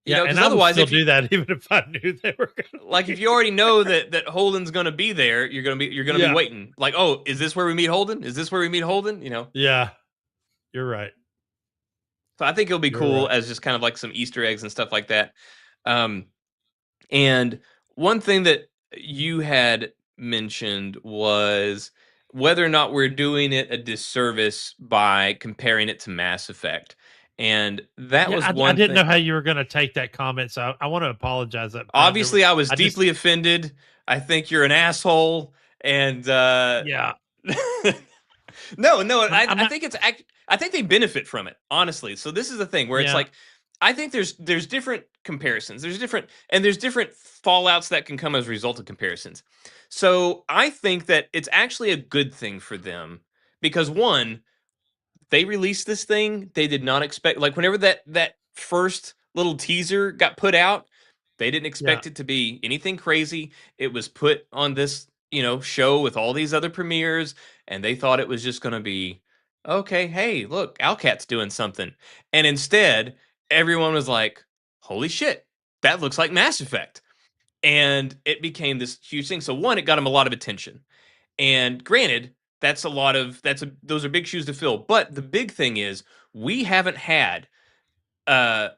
Yeah, and Because I would otherwise, still if you do that even if I knew they were going to like, if be. you already know that Holden's gonna be there, you're gonna be Yeah, waiting. Like, oh, is this where we meet Holden? Is this where we meet Holden? yeah, you're right. So I think it'll be You're cool right. as just kind of like some Easter eggs and stuff like that. Um, and one thing that you had mentioned was whether or not we're doing it a disservice by comparing it to Mass Effect, and that Yeah, was I one didn't thing. know how you were going to take that comment, so I want to apologize up front. Obviously, I was I just, deeply offended. I think you're an asshole, and yeah, no, I'm I not. think I think they benefit from it, honestly. So this is the thing where it's Yeah, like I think there's different comparisons. There's different fallouts that can come as a result of comparisons. So I think that it's actually a good thing for them because one, they released this thing, they did not expect, like, whenever that first little teaser got put out, they didn't yeah, expect it to be anything crazy. It was put on this, show with all these other premieres, and they thought it was just going to be okay, hey, look, Owlcat's doing something. And instead, everyone was like, holy shit, that looks like Mass Effect. And it became this huge thing. So one, it got them a lot of attention. And granted, those are big shoes to fill. But the big thing is we haven't had uh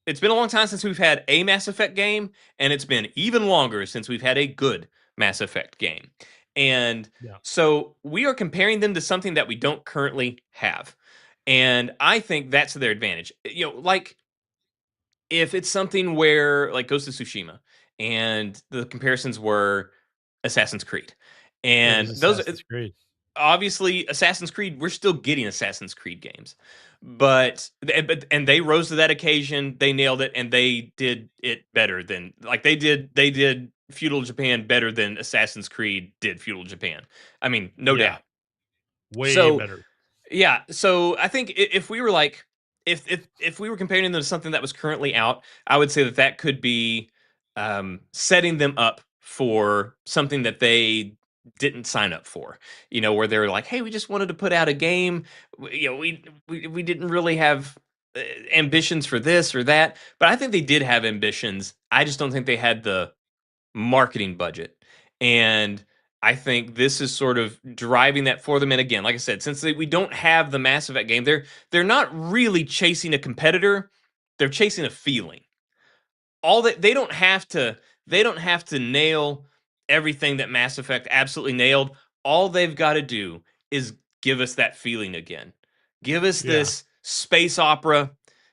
it's been a long time since we've had a Mass Effect game, and it's been even longer since we've had a good Mass Effect game. And yeah, so we are comparing them to something that we don't currently have. And I think that's to their advantage. Like, if it's something where like Ghost of Tsushima and the comparisons were Assassin's Creed. it was And those Assassin's Creed. obviously Assassin's Creed, we're still getting Assassin's Creed games. But they rose to that occasion, they nailed it, and they did it better than, like, they did feudal Japan better than Assassin's Creed did feudal Japan. I mean, no Yeah, doubt. way So better. yeah, so I think if we were like, if we were comparing them to something that was currently out, I would say that could be setting them up for something that they didn't sign up for. Where they're like, hey, we just wanted to put out a game. We didn't really have ambitions for this or that, but I think they did have ambitions. I just don't think they had the marketing budget. And I think this is sort of driving that for them. And again, like I said, since we don't have the Mass Effect game, they're not really chasing a competitor. They're chasing a feeling. All that they don't have to nail everything that Mass Effect absolutely nailed. All they've got to do is give us that feeling again. Give us Yeah, this space opera.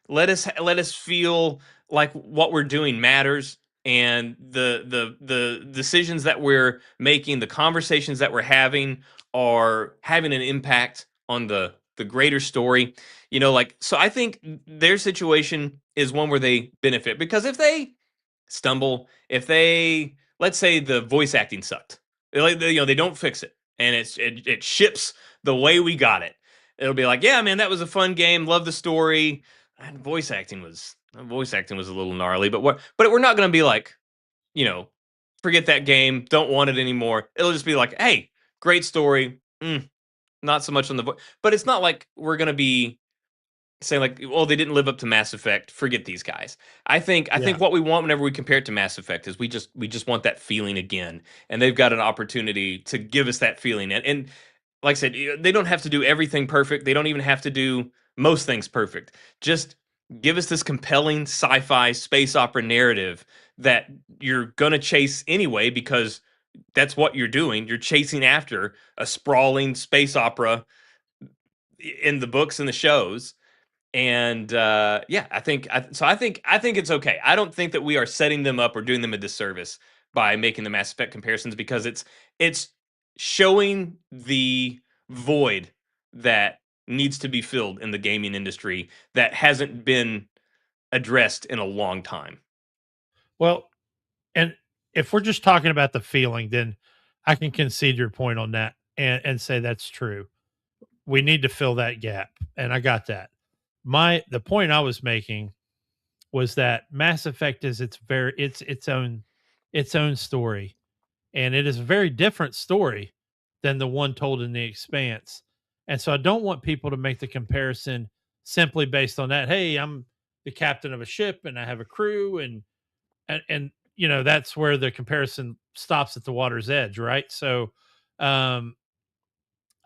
Let us feel like what we're doing matters, and the decisions that we're making, the conversations that we're having are having an impact on the greater story. Like, so I think their situation is one where they benefit, because if they stumble, if they, let's say the voice acting sucked, they don't fix it, and it ships the way we got it, it'll be like, yeah, man, that was a fun game, love the story, and voice acting was Voice acting was a little gnarly, but we're not going to be like, you know, forget that game, don't want it anymore. It'll just be like, hey, great story. Not so much on the voice, but it's not like we're going to be saying like, well, they didn't live up to Mass Effect. Forget these guys. I think Yeah. what we want whenever we compare it to Mass Effect is we just want that feeling again, and they've got an opportunity to give us that feeling. And like I said, they don't have to do everything perfect. They don't even have to do most things perfect. Just give us this compelling sci-fi space opera narrative that you're gonna chase anyway because that's what you're doing. You're chasing after a sprawling space opera in the books and the shows. And yeah, I think it's okay. I don't think that we are setting them up or doing them a disservice by making the Mass Effect comparisons because it's showing the void that needs to be filled in the gaming industry that hasn't been addressed in a long time. Well, and if we're just talking about the feeling, then I can concede your point on that and say that's true. We need to fill that gap, and I got that. The point I was making was that Mass Effect is its own story, and it is a very different story than the one told in the Expanse. And so I don't want people to make the comparison simply based on that. Hey, I'm the captain of a ship and I have a crew, and that's where the comparison stops at the water's edge, right? So um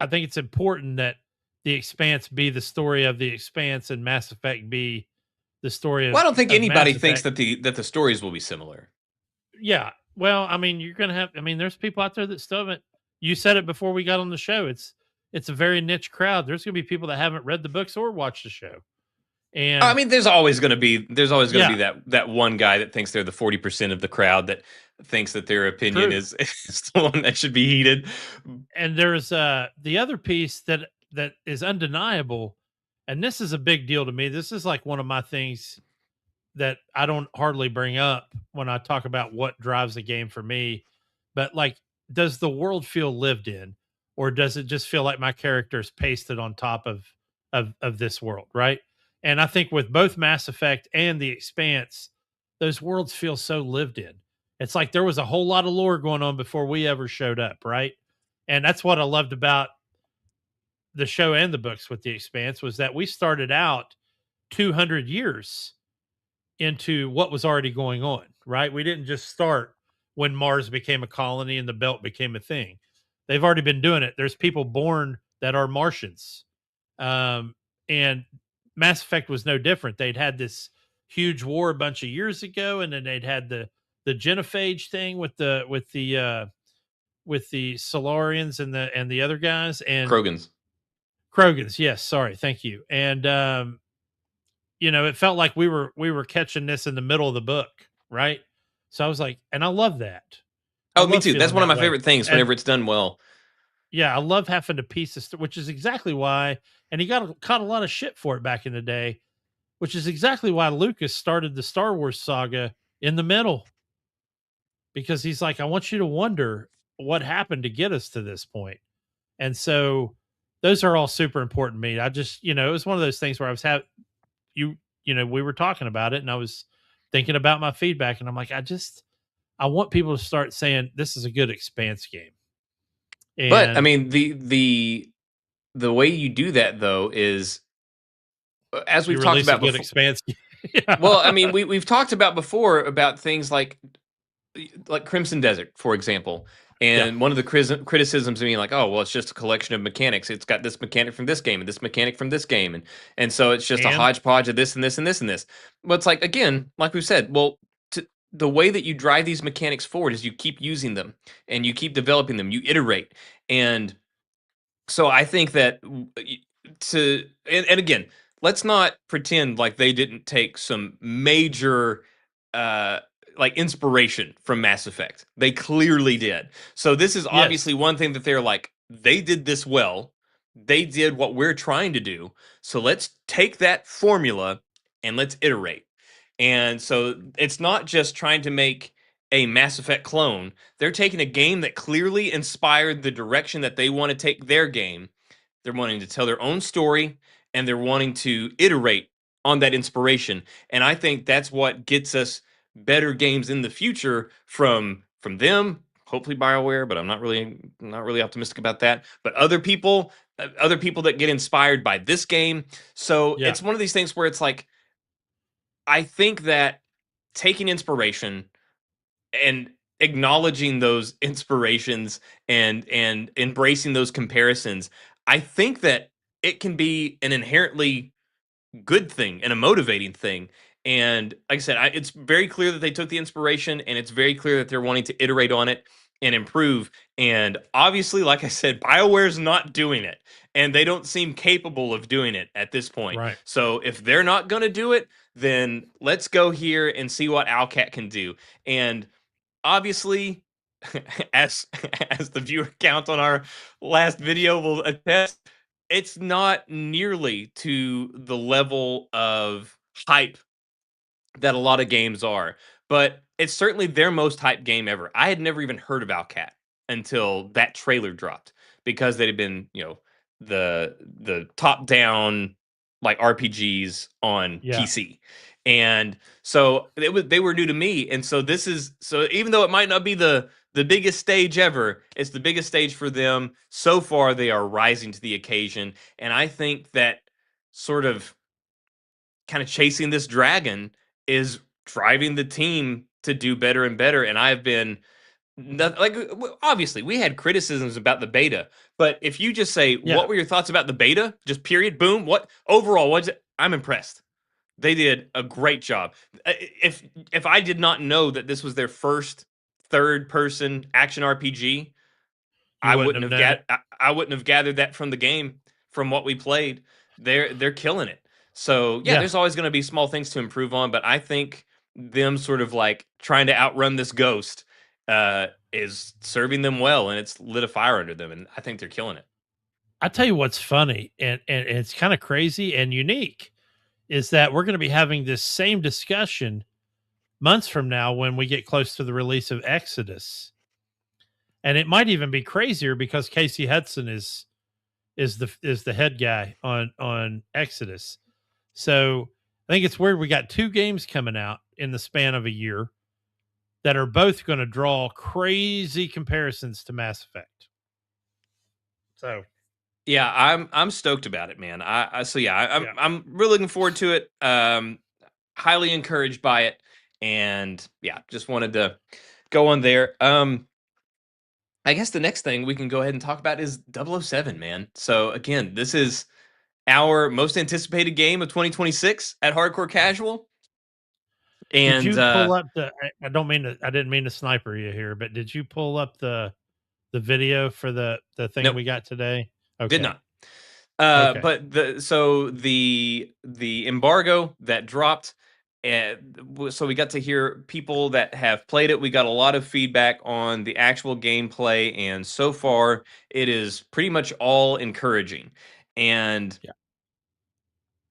I think it's important that the Expanse be the story of the Expanse and Mass Effect be the story Well, of I don't think anybody Mass thinks Effect. that the stories will be similar. Yeah. Well, I mean, you're gonna have. I mean, there's people out there that still haven't. You said it before we got on the show. It's a very niche crowd. There's gonna be people that haven't read the books or watched the show. I And mean, there's always going to be yeah, that one guy that thinks they're the 40% of the crowd that thinks that their opinion true. is the one that should be heeded. And there's the other piece that is undeniable, and this is a big deal to me. This is like one of my things that I don't hardly bring up when I talk about what drives a game for me. But like, does the world feel lived in, or does it just feel like my character is pasted on top of this world, right? And I think with both Mass Effect and The Expanse, those worlds feel so lived in. It's like there was a whole lot of lore going on before we ever showed up, right? And that's what I loved about the show and the books with The Expanse was that we started out 200 years into what was already going on, right? We didn't just start when Mars became a colony and the belt became a thing. They've already been doing it. There's people born that are Martians. And Mass Effect was no different. They'd had this huge war a bunch of years ago, and then they'd had the genophage thing with the Solarians and the other guys and Krogans. Krogans. Yes, sorry, thank you. And it felt like we were catching this in the middle of the book, right? So I was like, and I love that. I Oh, me love too. That's feeling one of that my way. favorite things And whenever it's done well. yeah, I love having to piece this, which is exactly why. And he caught a lot of shit for it back in the day, which is exactly why Lucas started the Star Wars saga in the middle, because he's like, I want you to wonder what happened to get us to this point. And so those are all super important to me. I just, it was one of those things where I was having you, we were talking about it and I was thinking about my feedback and I'm like, I want people to start saying this is a good Expanse game. But I And mean, the way you do that though is as you we've talked release a about good before. Expanse game. Well, I mean, Yeah. we've talked about before about things like Crimson Desert, for example. Yeah. And one of the criticisms being like, oh, well, it's just a collection of mechanics. It's got this mechanic from this game and this mechanic from this game, and so it's just a And hodgepodge of this and this and this and this. But it's like again, like we said, well, the way that you drive these mechanics forward is you keep using them and you keep developing them. You iterate, and so I think that and again, let's not pretend like they didn't take some major uh like inspiration from Mass Effect. They clearly did. So this is yes. obviously one thing that they're like, they did this well. They did what we're trying to do. So let's take that formula and let's iterate. And so it's not just trying to make a Mass Effect clone. They're taking a game that clearly inspired the direction that they want to take their game. They're wanting to tell their own story and they're wanting to iterate on that inspiration. And I think that's what gets us better games in the future from them. Hopefully BioWare, but I'm not really optimistic about that. But other people that get inspired by this game. So Yeah. it's one of these things where it's like I think that taking inspiration and acknowledging those inspirations and embracing those comparisons, I think that it can be an inherently good thing and a motivating thing. And like I said, it's very clear that they took the inspiration, and it's very clear that they're wanting to iterate on it and improve. And obviously, like I said, BioWare's not doing it, and they don't seem capable of doing it at this point. Right. So if they're not going to do it, then let's go here and see what Owlcat can do. And obviously, as as the viewer count on our last video will attest, it's not nearly to the level of hype that a lot of games are, but it's certainly their most hyped game ever. I had never even heard of Owlcat until that trailer dropped because they'd been, the top down like RPGs on Yeah. PC. And so they were new to me, and so this is so even though it might not be the biggest stage ever, it's the biggest stage for them so far. They are rising to the occasion, and I think that sort of kind of chasing this dragon is driving the team to do better and better. And I've been like, obviously, we had criticisms about the beta, but if you just say, Yeah. what were your thoughts about the beta? Just period, boom. What overall was it? I'm impressed. They did a great job. If I did not know that this was their first third person action RPG, You wouldn't have known it. I wouldn't have gathered that from the game, from what we played. They're killing it. So yeah, Yeah. there's always going to be small things to improve on, but I think them sort of like trying to outrun this ghost is serving them well, and it's lit a fire under them, and I think they're killing it. I tell you what's funny, and it's kind of crazy and unique, is that we're going to be having this same discussion months from now when we get close to the release of Exodus. And it might even be crazier because Casey Hudson is the head guy on Exodus. So I think it's weird we got two games coming out in the span of a year that are both going to draw crazy comparisons to Mass Effect. So Yeah, I'm stoked about it, man. I'm yeah. I'm really looking forward to it. Highly encouraged by it, and yeah, just wanted to go on there. I guess the next thing we can go ahead and talk about is 007, man. So again, this is our most anticipated game of 2026 at Hardcore Casual, Did and you pull up the I didn't mean to sniper you here, but did you pull up the video for the thing nope, we got today? did Okay. not. Okay. But the embargo that dropped, so we got to hear people that have played it. We got a lot of feedback on the actual gameplay, and so far it is pretty much all encouraging. And Yeah.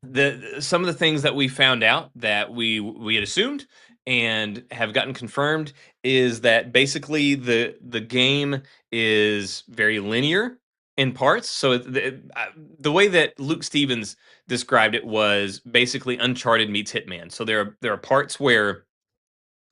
the some of the things that we found out that we had assumed and have gotten confirmed is that basically the game is very linear in parts. So the way that Luke Stevens described it was basically Uncharted meets Hitman. So there are parts where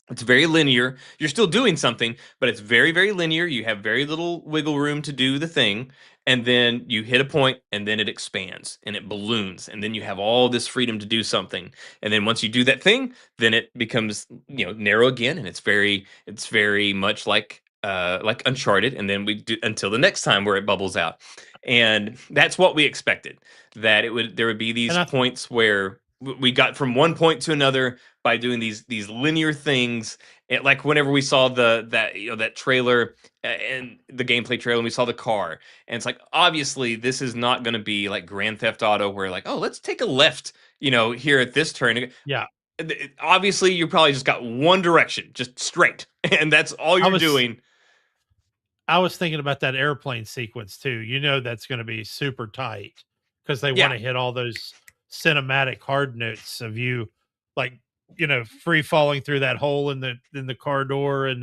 it's very linear. You're still doing something, but it's very, very linear. You have very little wiggle room to do the thing. And then you hit a point, and then it expands and it balloons. And then you have all this freedom to do something. And then once you do that thing, then it becomes, narrow again. And it's very much like Uncharted. And then we do until the next time where it bubbles out. And that's what we expected. That there would be And these I points where we got from one point to another by doing these linear things. Like whenever we saw that trailer and the gameplay trailer, and we saw the car, and it's like obviously this is not going to be like Grand Theft Auto where like, oh, let's take a left, here at this turn. yeah, Obviously, you probably just got one direction, just straight, and that's all I you're was doing. I was thinking about that airplane sequence too. You know that's going to be super tight because they want Yeah. to hit all those cinematic hard notes of you, like free falling through that hole in the car door,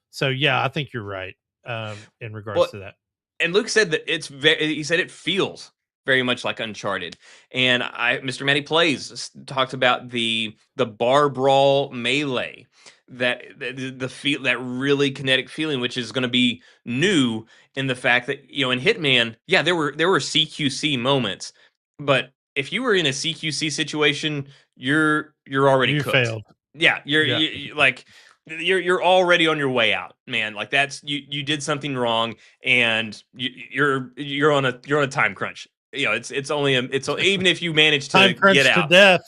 so yeah, I think you're right in regards Well, to that. and Luke said that he said it feels very much like Uncharted. And Mr. Matty Plays talked about the bar brawl melee, that the feel, that really kinetic feeling, which is going to be new in the fact that, you know, in Hitman, yeah, there were CQC moments, but if you were in a CQC situation, you're already You cooked. failed. Yeah, Yeah. you're already on your way out, man. Like, that's, you did something wrong, and you're on a time crunch. You know, it's only even if you manage to Time get crunch to out. death.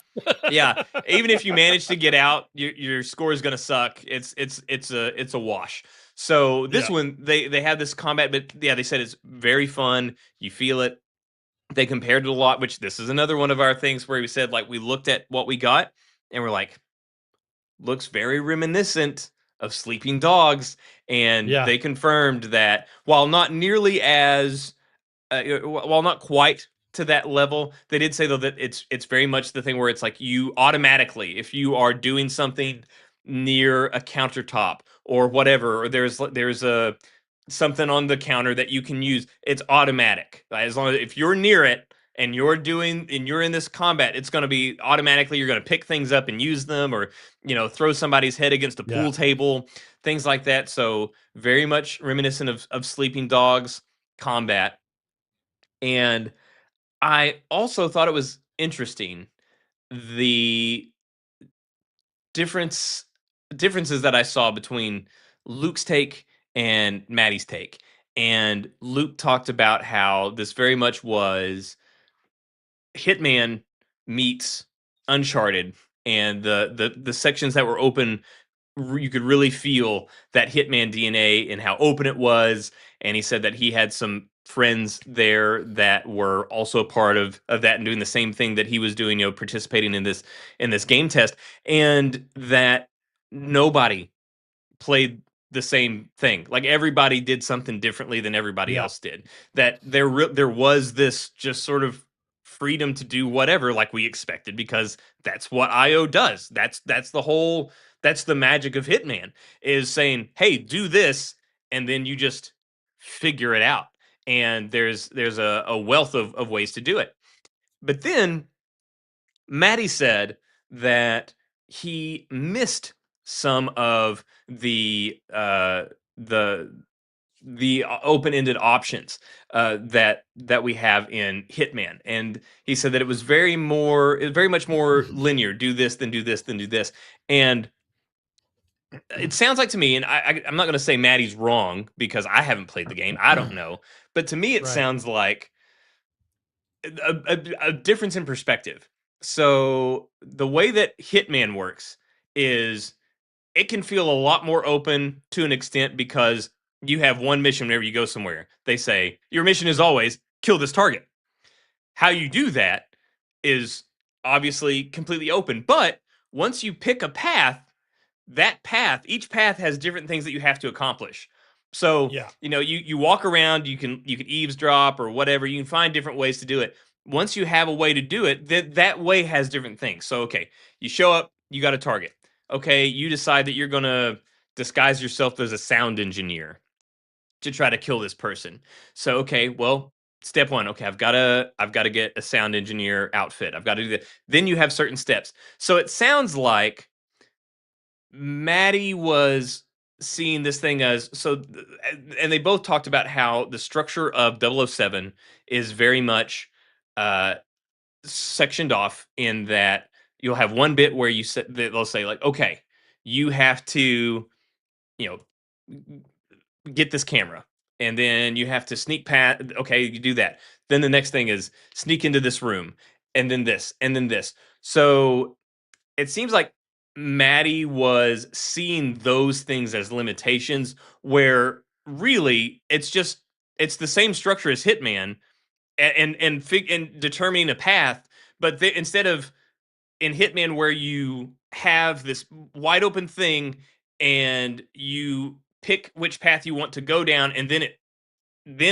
Yeah, even if you manage to get out, your score is going to suck. It's a wash. So this Yeah. one, they have this combat, but yeah, they said it's very fun. You feel it. They compared it a lot, which this is another one of our things where we said, like, we looked at what we got and we're like, looks very reminiscent of Sleeping Dogs, and Yeah. they confirmed that while not nearly as while not quite to that level, they did say though that it's very much the thing where it's like, you automatically, if you are doing something near a countertop or whatever, or there's a something on the counter that you can use, it's automatic. As long as, if you're near it and you're in this combat, it's going to be automatically, you're going to pick things up and use them, or, you know, throw somebody's head against a Yeah. pool table, things like that. So very much reminiscent of Sleeping Dogs combat. And I also thought it was interesting, the difference differences that I saw between Luke's take and Maddie's take. And Luke talked about how this very much was Hitman meets Uncharted, and the sections that were open, you could really feel that Hitman DNA and how open it was. And he said that he had some friends there that were also part of that and doing the same thing that he was doing, you know, participating in this game test, and that nobody played the same thing. Like, everybody did something differently than everybody Yeah. else did. That there was this just sort of freedom to do whatever, like we expected, because that's what IO does. That's the magic of Hitman, is saying, "Hey, do this," and then you just figure it out. And there's a wealth of ways to do it. But then Maddie said that he missed some of the open-ended options that we have in Hitman, and he said that it was very much more linear. Do this, then do this, then do this, and it sounds like to me, and I'm not going to say Maddie's wrong because I haven't played the game. I don't know, but to me, it Right. sounds like a difference in perspective. So the way that Hitman works is, it can feel a lot more open to an extent, because you have one mission whenever you go somewhere. They say your mission is always kill this target. How you do that is obviously completely open, but once you pick a path, each path has different things that you have to accomplish. So, Yeah. you know, you walk around, you can eavesdrop or whatever, you can find different ways to do it. Once you have a way to do it, that way has different things. So, okay, you show up, you got a target. Okay, you decide that you're going to disguise yourself as a sound engineer to try to kill this person. So, okay, well, step 1, okay, I've got to get a sound engineer outfit. I've got to do that. Then you have certain steps. So it sounds like Maddie was seeing this thing as, and they both talked about how the structure of 007 is very much uh sectioned off, in that you'll have one bit where they'll say, like, okay, you have to, you know, get this camera, and then you have to sneak past. Okay, you do that. Then the next thing is sneak into this room, and then this, and then this. So it seems like Maddie was seeing those things as limitations, where really it's the same structure as Hitman, and determining a path, but instead of in Hitman, where you have this wide open thing and you pick which path you want to go down, and then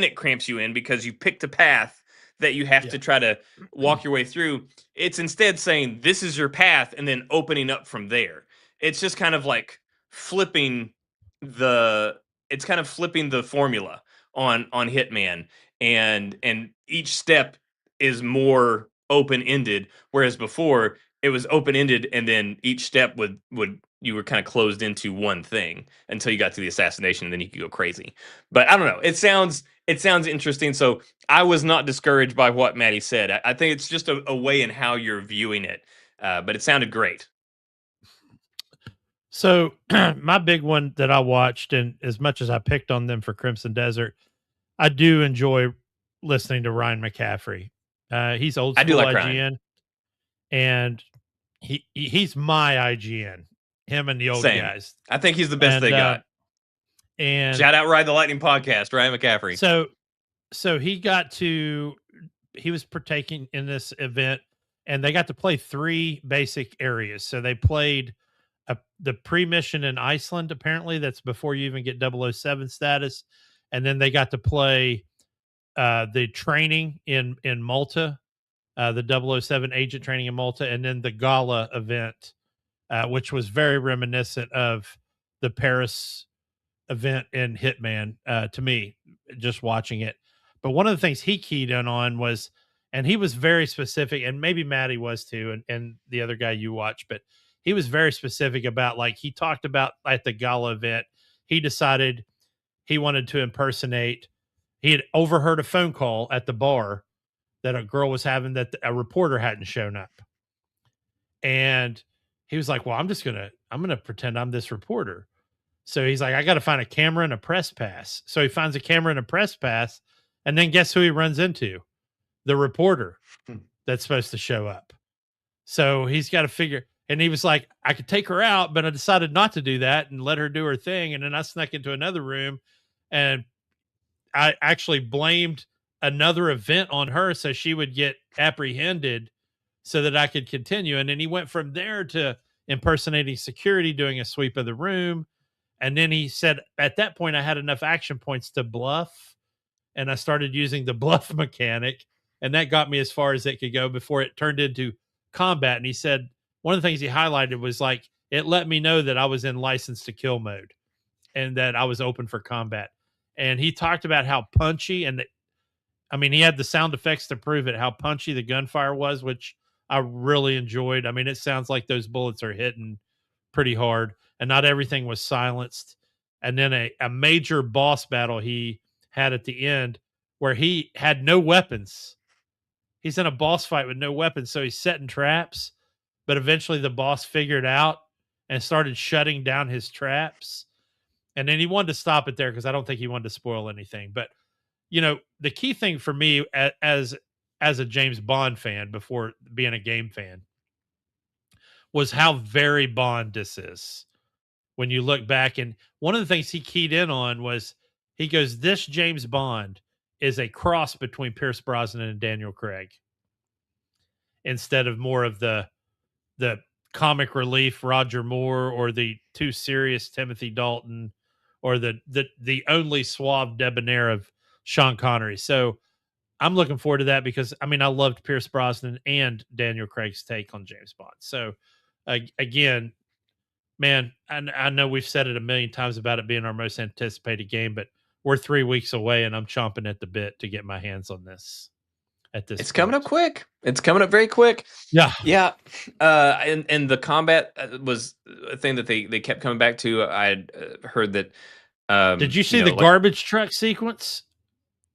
it cramps you in because you picked a path that you have Yeah. to try to walk your way through. It's instead saying, this is your path, and then opening up from there. It's just kind of like flipping the it's kind of flipping the formula on Hitman, and each step is more open ended, whereas before it was open ended, and then each step would you were kind of closed into one thing until you got to the assassination, and then you could go crazy. But I don't know. It sounds interesting. So I was not discouraged by what Maddie said. I think it's just a way in how you're viewing it. But it sounded great. So my big one that I watched, and as much as I picked on them for Crimson Desert, I do enjoy listening to Ryan McCaffrey. He's old I do school like Ryan. IGN, and he's my IGN. Him and the old Same. guys, I think he's the best they got. and Shout out Ride the Lightning podcast, Ryan McCaffrey. So he was partaking in this event, and they got to play 3 basic areas. So they played the pre-mission in Iceland, apparently that's before you even get 007 status, and then they got to play the training in Malta, the 007 agent training in Malta, and then the gala event, which was very reminiscent of the Paris event in Hitman, to me, just watching it. But one of the things he keyed in on was, and he was very specific, and maybe Maddie was too, and the other guy you watch, but he was very specific about, like, he talked about at the gala event, he decided he wanted to impersonate, he had overheard a phone call at the bar that a girl was having, that a reporter hadn't shown up. And he was like, well, I'm going to pretend I'm this reporter. So he's like, I got to find a camera and a press pass. So he finds a camera and a press pass. And then guess who he runs into? The reporter that's supposed to show up. So he's got to figure. And he was like, I could take her out, but I decided not to do that and let her do her thing. And then I snuck into another room, and I actually blamed another event on her so she would get apprehended so that I could continue. And then he went from there to impersonating security, doing a sweep of the room. And then he said, at that point, I had enough action points to bluff. And I started using the bluff mechanic. And that got me as far as it could go before it turned into combat. And he said, one of the things he highlighted was, like, it let me know that I was in license to kill mode and that I was open for combat. And he talked about how punchy, and I mean, he had the sound effects to prove it, how punchy the gunfire was, which I really enjoyed. I mean, it sounds like those bullets are hitting pretty hard, and not everything was silenced. And then a major boss battle he had at the end where he had no weapons. He's in a boss fight with no weapons, so he's setting traps, but eventually the boss figured out and started shutting down his traps. And then he wanted to stop it there because I don't think he wanted to spoil anything. But, you know, the key thing for me as a James Bond fan before being a game fan was how very Bond this is. When you look back, and one of the things he keyed in on was, he goes, this James Bond is a cross between Pierce Brosnan and Daniel Craig, instead of more of the comic relief Roger Moore, or the too serious Timothy Dalton, or the only suave debonair of Sean Connery. So I'm looking forward to that because, I mean, I loved Pierce Brosnan and Daniel Craig's take on James Bond. So again, man, I know we've said it a million times about it being our most anticipated game, but we're 3 weeks away, and I'm chomping at the bit to get my hands on this. It's coming up quick. It's coming up very quick. Yeah. And the combat was a thing that they kept coming back to. I had heard that. Did you see the garbage truck sequence?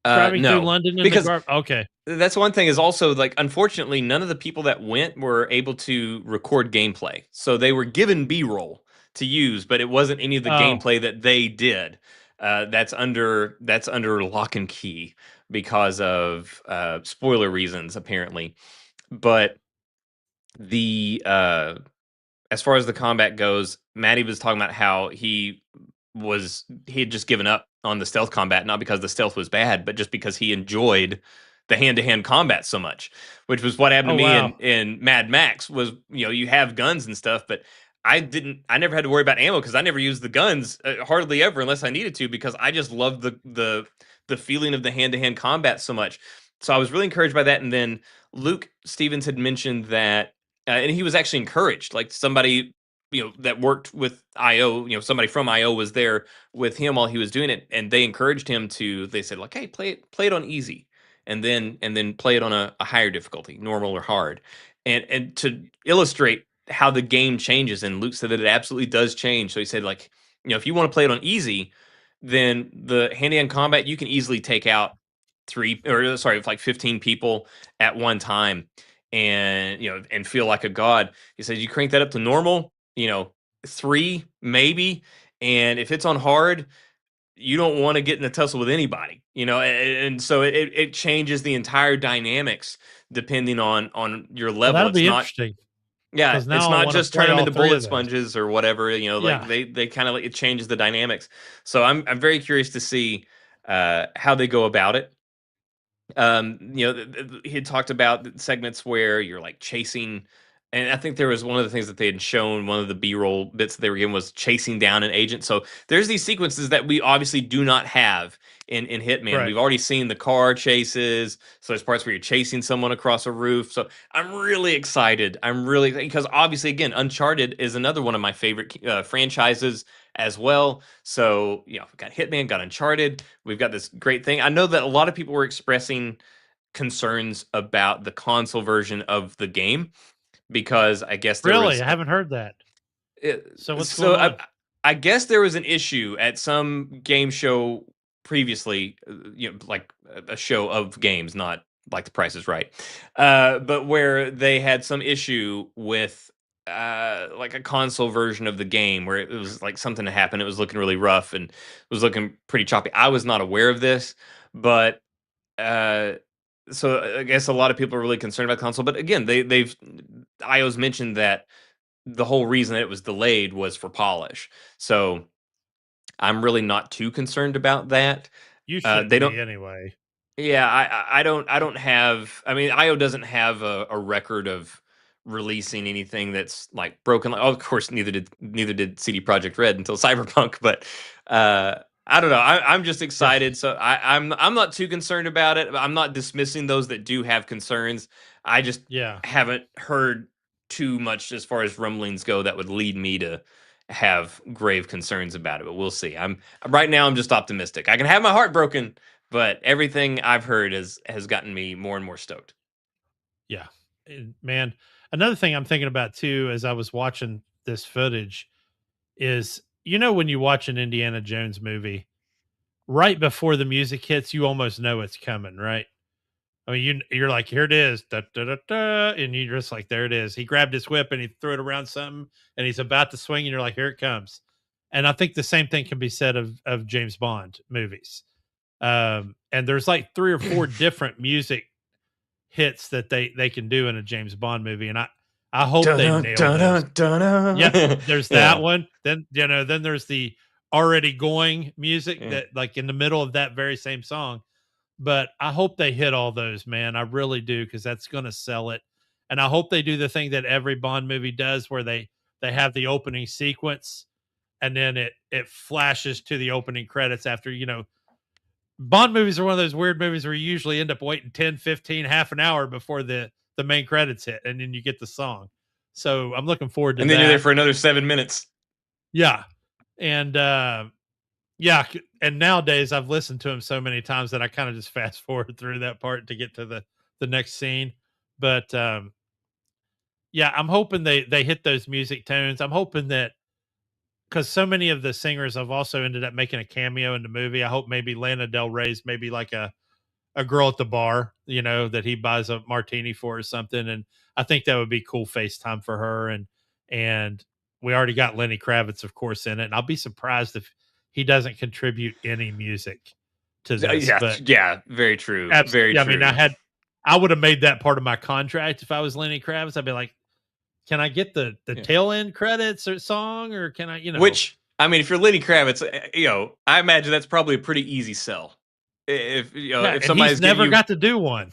Driving no, through London because okay. That's one thing, is also, like, unfortunately, none of the people that went were able to record gameplay. So they were given B-roll to use, but it wasn't any of the gameplay that they did. That's under lock and key because of spoiler reasons, apparently. But the as far as the combat goes, Maddie was talking about how he had just given up on the stealth combat, not because the stealth was bad, but just because he enjoyed the hand-to-hand combat so much, which was what happened to me in Mad Max. Was, you have guns and stuff, but I never had to worry about ammo because I never used the guns, hardly ever, unless I needed to, because I just loved the feeling of the hand-to-hand combat so much. So I was really encouraged by that. And then Luke Stevens had mentioned that, and he was actually encouraged, like somebody, that worked with IO, somebody from IO was there with him while he was doing it, and they encouraged him to. They said, like, hey, play it on easy, and then play it on a higher difficulty, normal or hard, and to illustrate how the game changes. And Luke said that it absolutely does change. So he said, like, if you want to play it on easy, then the hand-to-hand combat, you can easily take out like 15 people at one time, and and feel like a god. He says you crank that up to normal, three maybe, and if it's on hard, you don't want to get in a tussle with anybody, and so it changes the entire dynamics depending on your Well, level. that'll It's be not, interesting yeah, because it's now I not want to just turn play them all into three bullet of those. sponges or whatever, like Yeah. they kind of, like, it changes the dynamics. So I'm very curious to see how they go about it. He had talked about segments where you're like chasing, and I think there was one of the things that they had shown, one of the B-roll bits that they were given was chasing down an agent. So there's these sequences that we obviously do not have in Hitman. Right. We've already seen the car chases, so there's parts where you're chasing someone across a roof. So I'm really excited. Because obviously, again, Uncharted is another one of my favorite franchises as well. So, we've got Hitman, got Uncharted. We've got this great thing. I know that a lot of people were expressing concerns about the console version of the game because I guess there Really, was I haven't heard that. it, So what's going so on? I guess there was an issue at some game show previously, like a show of games, not like The Price is Right, but where they had some issue with like a console version of the game where it was like something that happened. It was looking really rough and was looking pretty choppy. I was not aware of this, but uh, so I guess a lot of people are really concerned about console. But again, they've IO's mentioned that the whole reason it was delayed was for polish. So I'm really not too concerned about that. You They shouldn't don't. be anyway. Yeah, I don't have. I mean, IO doesn't have a record of releasing anything that's like broken. Like, oh, of course, neither did CD Projekt Red until Cyberpunk. But I don't know. I'm just Yeah. excited. So I'm not too concerned about it. I'm not dismissing those that do have concerns. I just Yeah. haven't heard too much as far as rumblings go that would lead me to have grave concerns about it. But we'll see. Right now. I'm just optimistic. I can have my heart broken, but everything I've heard has gotten me more and more stoked. Yeah. Man, another thing I'm thinking about too as I was watching this footage is when you watch an Indiana Jones movie, right before the music hits, you almost know it's coming, right? I mean, you're like, here it is, da, da, da, da, and you're just like, there it is. He grabbed his whip and he threw it around something, and he's about to swing, and you're like, here it comes. And I think the same thing can be said of James Bond movies. And there's like 3 or 4 different music hits that they can do in a James Bond movie, and I hope they Dun-dun, nail those. dun-dun, dun-dun. Yeah, there's that Yeah. one. Then then there's the already going music Yeah. that like in the middle of that very same song. But I hope they hit all those, man. I really do, because that's going to sell it. And I hope they do the thing that every Bond movie does, where they have the opening sequence, and then it flashes to the opening credits after. Bond movies are one of those weird movies where you usually end up waiting 10, 15, half an hour before the main credits hit, and then you get the song. So I'm looking forward to And then you're there that. for another 7 minutes. Yeah. And yeah, and nowadays I've listened to him so many times that I kind of just fast forward through that part to get to the next scene. But yeah, I'm hoping they hit those music tones. I'm hoping that, because so many of the singers have also ended up making a cameo in the movie. I hope maybe Lana Del Rey's maybe like a girl at the bar, that he buys a martini for or something. And I think that would be cool FaceTime for her. And we already got Lenny Kravitz, of course, in it. And I'll be surprised if he doesn't contribute any music to this. Yeah, But yeah, very true. Very yeah, I mean, true. I would have made that part of my contract if I was Lenny Kravitz. I'd be like, can I get the Yeah. tail end credits or song, or can I, Which, I mean, if you're Lenny Kravitz, I imagine that's probably a pretty easy sell. If yeah, if and somebody's he's never giving got to do one.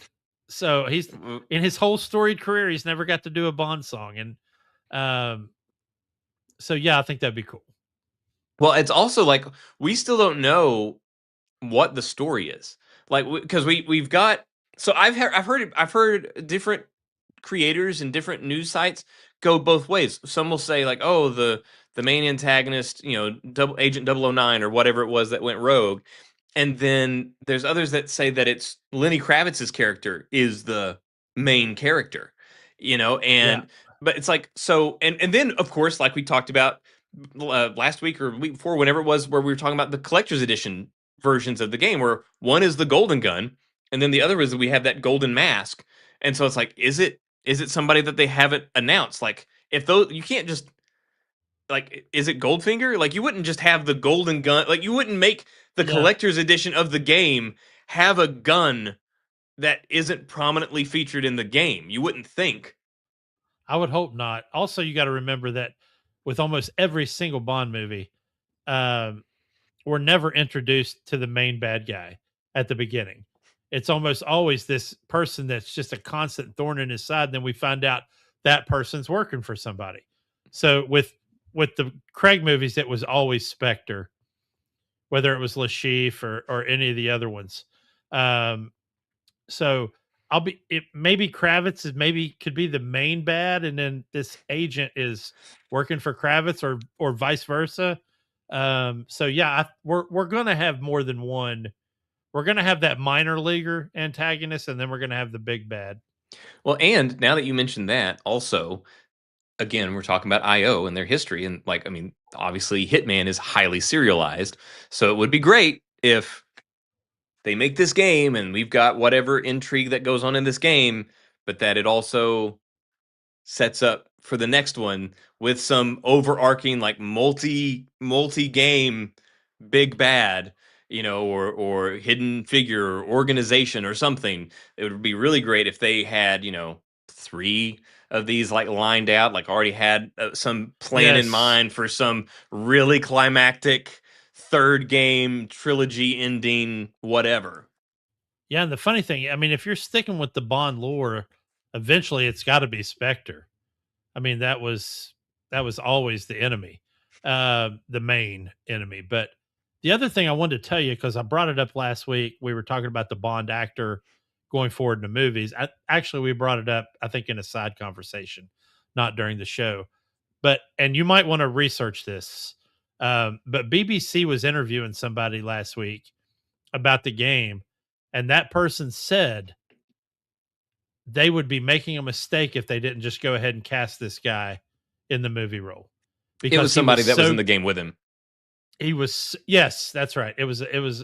So he's you, in his whole storied career, he's never got to do a Bond song. And um, so yeah, I think that'd be cool. well, it's also like we still don't know what the story is. Like, because we've got, so I've heard different creators and different news sites go both ways. Some will say like, oh, the main antagonist, Agent 009 or whatever it was that went rogue, and then there's others that say that it's Lenny Kravitz's character is the main character, Yeah. and but it's like so, and then of course, like we talked about last week or week before, whenever it was, where we were talking about the collector's edition versions of the game, where one is the golden gun, and then the other is we have that golden mask, and so it's like, is it somebody that they haven't announced? Like, if those, you can't just, like, is it Goldfinger? Like, you wouldn't just have the golden gun. Like, you wouldn't make the No, collector's edition of the game have a gun that isn't prominently featured in the game. You wouldn't think. I would hope not. Also, you got to remember that with almost every single Bond movie, um, we're never introduced to the main bad guy at the beginning. It's almost always this person that's just a constant thorn in his side. And then we find out that person's working for somebody. So with the Craig movies, it was always Spectre, whether it was Lashif or any of the other ones. Um, so I'll be it. Maybe Kravitz is maybe could be the main bad, and then this agent is working for Kravitz, or vice versa. So yeah, we're gonna have more than one. We're gonna have that minor leaguer antagonist, and then we're gonna have the big bad. Well, and now that you mentioned that, also, again, we're talking about IO and their history. And, like, I mean, obviously, Hitman is highly serialized. So it would be great if they make this game and we've got whatever intrigue that goes on in this game, but that it also sets up for the next one with some overarching, like, multi game big bad, or hidden figure or organization or something. It would be really great if they had, three of these, like, lined out, like already had some plan in Yes, mind for some really climactic third game trilogy ending whatever. yeah. And the funny thing, I mean, if you're sticking with the Bond lore, eventually it's got to be Spectre. I mean, that was always the enemy, the main enemy. But the other thing I wanted to tell you, because I brought it up last week, we were talking about the Bond actor going forward in the movies. Actually, we brought it up, I think, in a side conversation, not during the show. And you might want to research this. But BBC was interviewing somebody last week about the game, and that person said they would be making a mistake if they didn't just go ahead and cast this guy in the movie role, It was because somebody that was in the game with him. yes, that's right. It was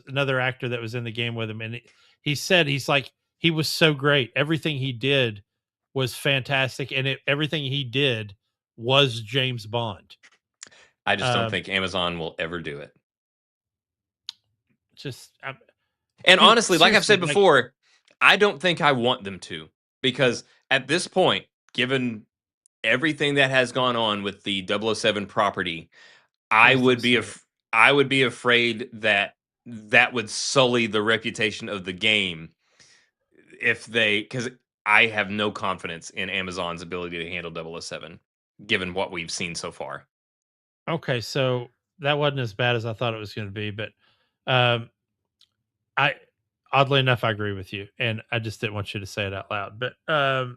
another actor that was in the game with him, and he said he's like he was so great. Everything he did was fantastic, and everything he did was James Bond. I just don't Um, think Amazon will ever do it. just And dude, honestly, like I've seriously, said like before, I don't think I want them to, because at this point, given everything that has gone on with the 007 property, I please would don't be say it. I would be afraid that that would sully the reputation of the game if they, because I have no confidence in Amazon's ability to handle 007, given what we've seen so far. Okay, so that wasn't as bad as I thought it was going to be, but um, I oddly enough, I agree with you, and I just didn't want you to say it out loud. But Because,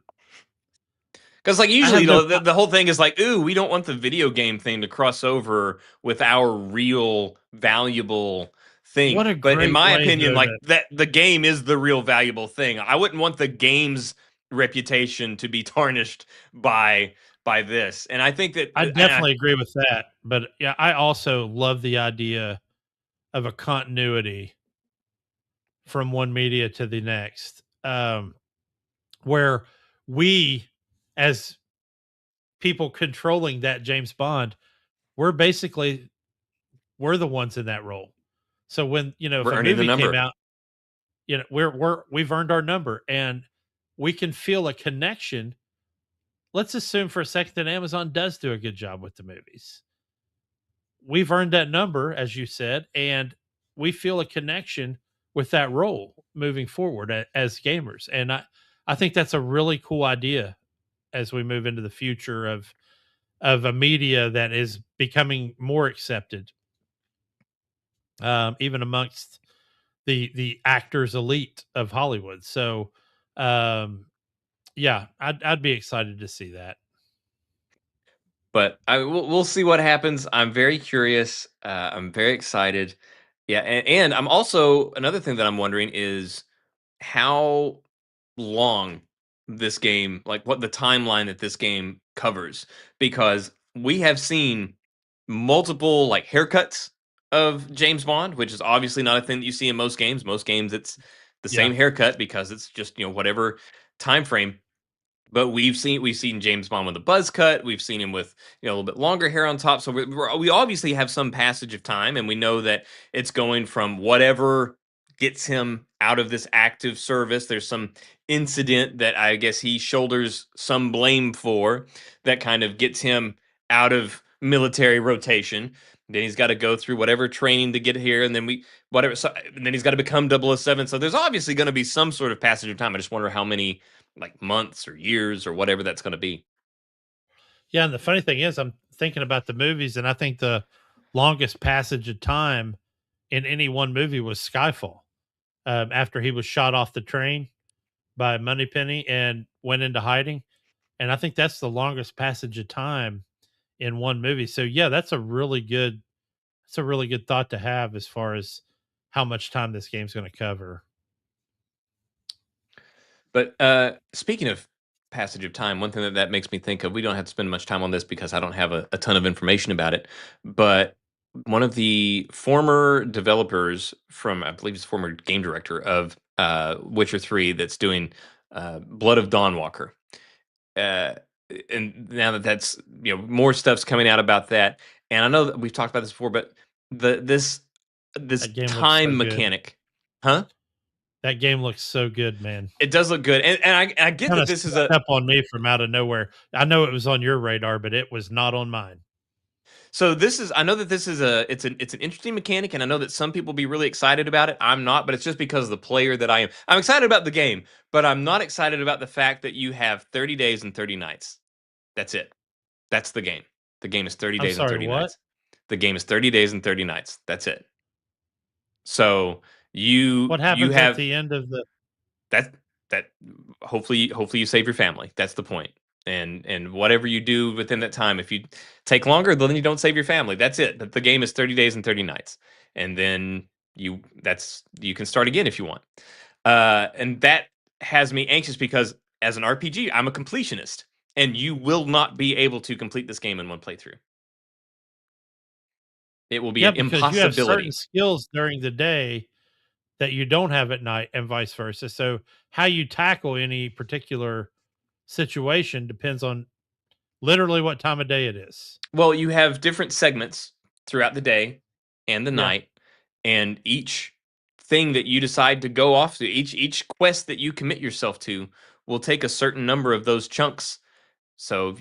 like, I usually, have no. the whole thing is like, ooh, we don't want the video game thing to cross over with our real valuable thing. What a But in great my way, opinion, though. like, To that the game is the real valuable thing. I wouldn't want the game's reputation to be tarnished by this. And I think that I definitely agree with that, but yeah, I also love the idea of a continuity from one media to the next, where we, as people controlling that James Bond, we're basically we're the ones in that role. So when if we're a earning the movie came number. out, we've earned our number, and we can feel a connection. Let's assume for a second that Amazon does do a good job with the movies. We've earned that number, as you said, and we feel a connection with that role moving forward as gamers. And I think that's a really cool idea as we move into the future of a media that is becoming more accepted, even amongst the actors elite of Hollywood. So, yeah, I'd be excited to see that. But we'll see what happens. I'm very curious. I'm very excited. Yeah, and I'm also another thing that I'm wondering is how long this game, like what the timeline that this game covers, because we have seen multiple like haircuts of James Bond, which is obviously not a thing that you see in most games. Most games, it's the Yeah. same haircut because it's just whatever time frame. But we've seen James Bond with a buzz cut. We've seen him with a little bit longer hair on top. So we obviously have some passage of time, and we know that it's going from whatever gets him out of this active service. There's some incident that I guess he shoulders some blame for that kind of gets him out of military rotation. Then he's got to go through whatever training to get here, and then whatever. So, and then he's got to become 007. So there's obviously going to be some sort of passage of time. I just wonder how many like months or years or whatever that's going to be. Yeah, and the funny thing is, I'm thinking about the movies, and I think the longest passage of time in any one movie was Skyfall. After he was shot off the train by Moneypenny and went into hiding, and I think that's the longest passage of time in one movie. So yeah, that's a really good thought to have as far as how much time this game's going to cover. But speaking of passage of time, one thing that makes me think of, we don't have to spend much time on this because I don't have a ton of information about it, but one of the former developers from, I believe he's former game director of Witcher 3 that's doing Blood of Dawnwalker. Uh, and now that's, more stuff's coming out about that. And I know that we've talked about this before, but this That game looks so time good. mechanic, huh? That game looks so good, man. It does look good, and I get Kind that of this is snuck a up on me from out of nowhere. I know it was on your radar, but it was not on mine. so this is I know that this is it's an interesting mechanic, and I know that some people be really excited about it. I'm not, but it's just because of the player that I am. I'm excited about the game, but I'm not excited about the fact that you have 30 days and 30 nights. That's it. That's the game. The game is 30 I'm days and sorry, 30 what? nights. The game is 30 days and 30 nights. That's it. So you What you happens at have the end of the that that hopefully you save your family. That's the point. And whatever you do within that time, if you take longer, then you don't save your family. That's it. But the game is 30 days and 30 nights. And then you can start again if you want. And that has me anxious because as an RPG, I'm a completionist. And you will not be able to complete this game in one playthrough. It will be Yeah, an because you have certain impossibility. skills during the day that you don't have at night and vice versa. So how you tackle any particular situation depends on literally what time of day it is. Well, you have different segments throughout the day and the Yeah. night, and each thing that you decide to go off to, each quest that you commit yourself to, will take a certain number of those chunks. So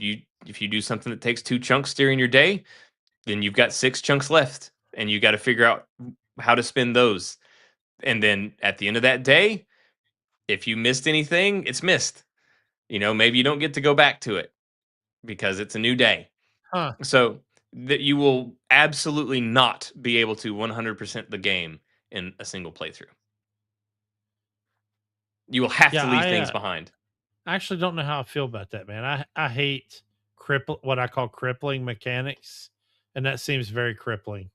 if you do something that takes 2 chunks during your day, then you've got 6 chunks left, and you got to figure out how to spend those. And then at the end of that day, if you missed anything, it's missed. Maybe you don't get to go back to it because it's a new day. Huh. So that you will absolutely not be able to 100% the game in a single playthrough. You will have Yeah, to leave things behind. I actually don't know how I feel about that, man. I hate what I call crippling mechanics, and that seems very crippling.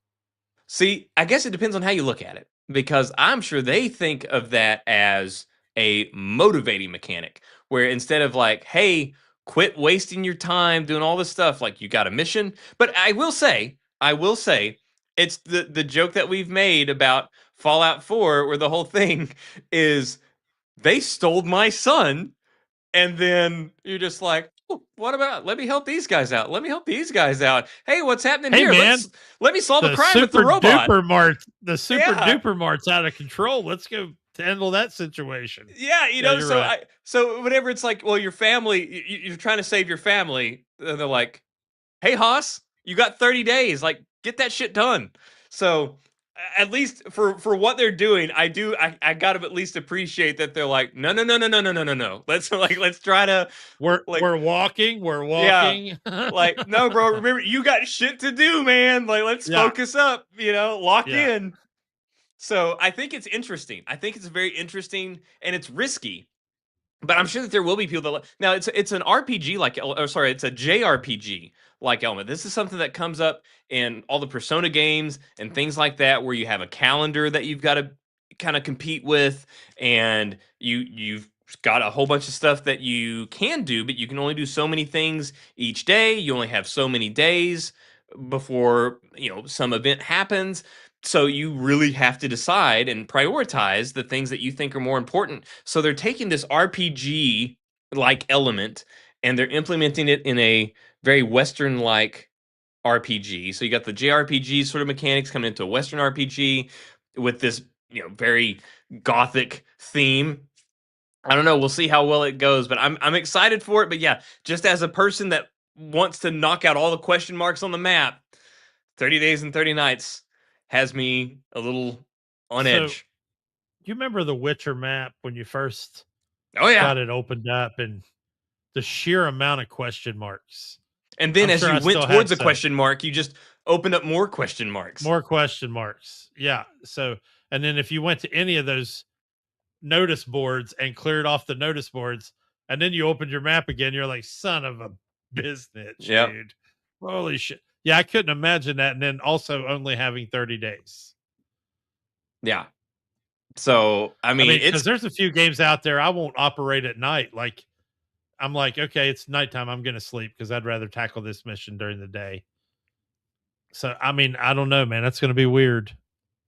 See, I guess it depends on how you look at it because I'm sure they think of that as a motivating mechanic where instead of like, hey, quit wasting your time doing all this stuff, like you got a mission. But I will say, it's the joke that we've made about Fallout 4 where the whole thing is they stole my son, and then you're just like, "Oh, what about let me help these guys out? Let me help these guys out. Hey, what's happening Hey, here? man, Let me solve a the crime with the robot." super Yeah. duper mart's out of control. Let's go handle that situation. Yeah, Yeah, you're so right. whenever it's like, well, your family, you're trying to save your family, and they're like, "Hey, Haas, you got 30 days. Like, get that shit done." So, at least for what they're doing, I gotta at least appreciate that they're like, no, no, no, no, no, no, no, no, no. Let's try to like, We're walking. We're yeah, walking. like, no, bro. Remember, you got shit to do, man. Like, let's Yeah, focus up. Lock yeah. in. So I think it's interesting. I think it's very interesting, and it's risky But I'm sure that there will be people that now it's an RPG like, or sorry, it's a JRPG like element. This is something that comes up in all the Persona games and things like that, where you have a calendar that you've got to kind of compete with, and you've got a whole bunch of stuff that you can do, but you can only do so many things each day. You only have so many days before some event happens. So you really have to decide and prioritize the things that you think are more important. So they're taking this RPG like element and they're implementing it in a very Western like RPG. So you got the JRPG sort of mechanics coming into a Western RPG with this, very gothic theme. I don't know. We'll see how well it goes, but I'm excited for it. But yeah, just as a person that wants to knock out all the question marks on the map, 30 Days and 30 Nights has me a little on So edge. you remember the Witcher map when you first Oh yeah. got it opened up and the sheer amount of question marks. And then I'm as sure you I went still had towards a some question mark, you just opened up more question marks. more question marks. Yeah. So, and then if you went to any of those notice boards and cleared off the notice boards, and then you opened your map again, you're like, son of a business, Yep. dude. Holy shit. Yeah, I couldn't imagine that. And then also only having 30 days. Yeah. So, I I mean, mean, because it's there's a few games out there I won't operate at night. Like, I'm like, okay, it's nighttime. I'm going to sleep because I'd rather tackle this mission during the day. So, I mean, I don't know, man. That's going to be weird.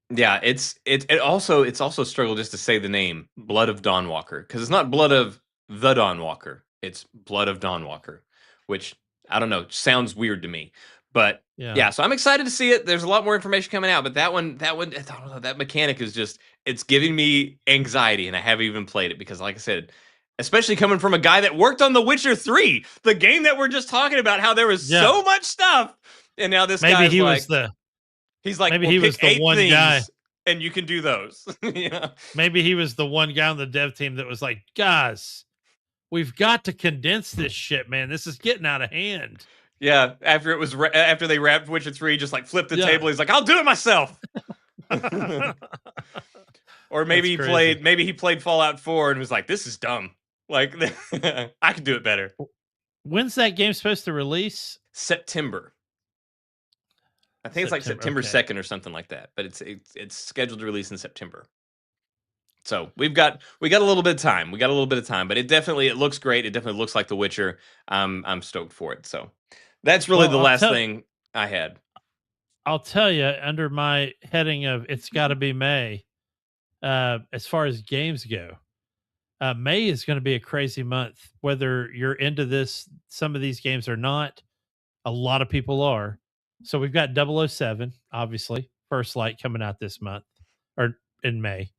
yeah, it's also a struggle just to say the name Blood of Dawnwalker, because it's not Blood of the Dawnwalker. It's Blood of Dawnwalker, which I don't know, sounds weird to me. But Yeah. yeah, so I'm excited to see it. There's a lot more information coming out, but that one, I don't know, that mechanic is just, it's giving me anxiety, and I haven't even played it because, like I said, especially coming from a guy that worked on The Witcher 3, the game that we're just talking about, how there was Yeah. so much stuff, and now this Maybe guy's he like, was the, he's like, maybe well, he was pick the 8 one guy. things and you can do those. Yeah. Maybe he was the one guy on the dev team that was like, guys, we've got to condense this shit, man. This is getting out of hand. Yeah. After it was after they wrapped Witcher 3, just like flipped the Yeah. table. He's like, I'll do it myself. Or maybe That's crazy. maybe he played Fallout 4 and was like, this is dumb. Like, I could do it better. When's that game supposed to release? September. I think it's like September okay. 2nd or something like that, but it's scheduled to release in September. So we got a little bit of time. We got a little bit of time, but it looks great. It definitely looks like The Witcher. I'm stoked for it. So that's really Well, the last thing I had. I'll tell you, under my heading of it's got to be May, as far as games go, May is going to be a crazy month. Whether you're into some of these games or not, a lot of people are. So we've got 007, obviously, First Light coming out this month or in May.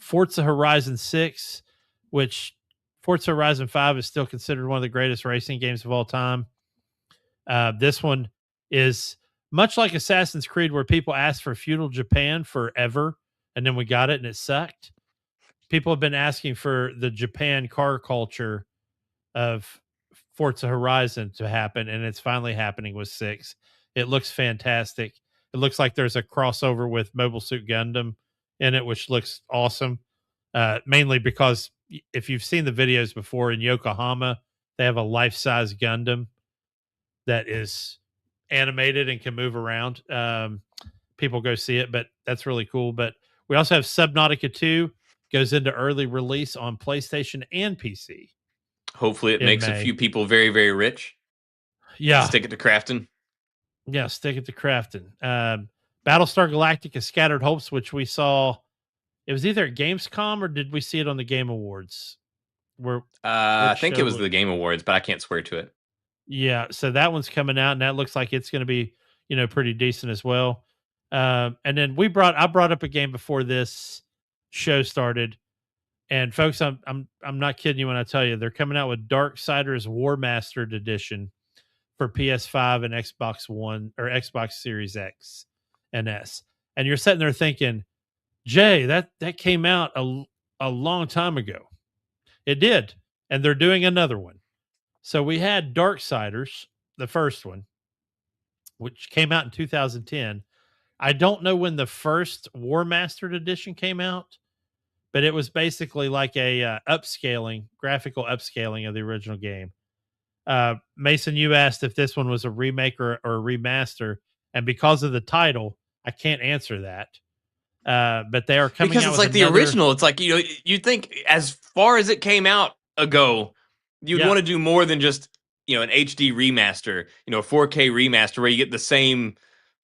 Forza Horizon 6, which Forza Horizon 5 is still considered one of the greatest racing games of all time. This one is much like Assassin's Creed, where people asked for feudal Japan forever, and then we got it and it sucked. People have been asking for the Japan car culture of Forza Horizon to happen, and it's finally happening with 6. It looks fantastic. It looks like there's a crossover with Mobile Suit Gundam in it, which looks awesome. Mainly because if you've seen the videos before in Yokohama, they have a life-size Gundam that is animated and can move around. People go see it, but that's really cool. But we also have Subnautica 2 goes into early release on PlayStation and PC. Hopefully, it in makes a May. few people very, very rich. Yeah. Stick it to crafting. Yeah, stick it to crafting. Battlestar Galactica Scattered Hopes, which we saw, it was either at Gamescom or did we see it on the Game Awards? I think it was the Game Awards, but I can't swear to it. Yeah, so that one's coming out, and that looks like it's going to be, pretty decent as well. And then I brought up a game before this show started, and folks, I'm not kidding you when I tell you they're coming out with Darksiders War Mastered Edition for PS5 and Xbox One or Xbox Series X and S. And you're sitting there thinking, Jay, that came out a long time ago. It did, and they're doing another one. So we had Darksiders, the first one, which came out in 2010. I don't know when the first War Mastered Edition came out, but it was basically like a upscaling, graphical upscaling of the original game. Mason, you asked if this one was a remake or a remaster, and because of the title, I can't answer that. But they are coming Because out it's with like the another. original. It's like, you'd think as far as it came out ago, you'd Yeah, want to do more than just, an HD remaster, a 4K remaster where you get the same,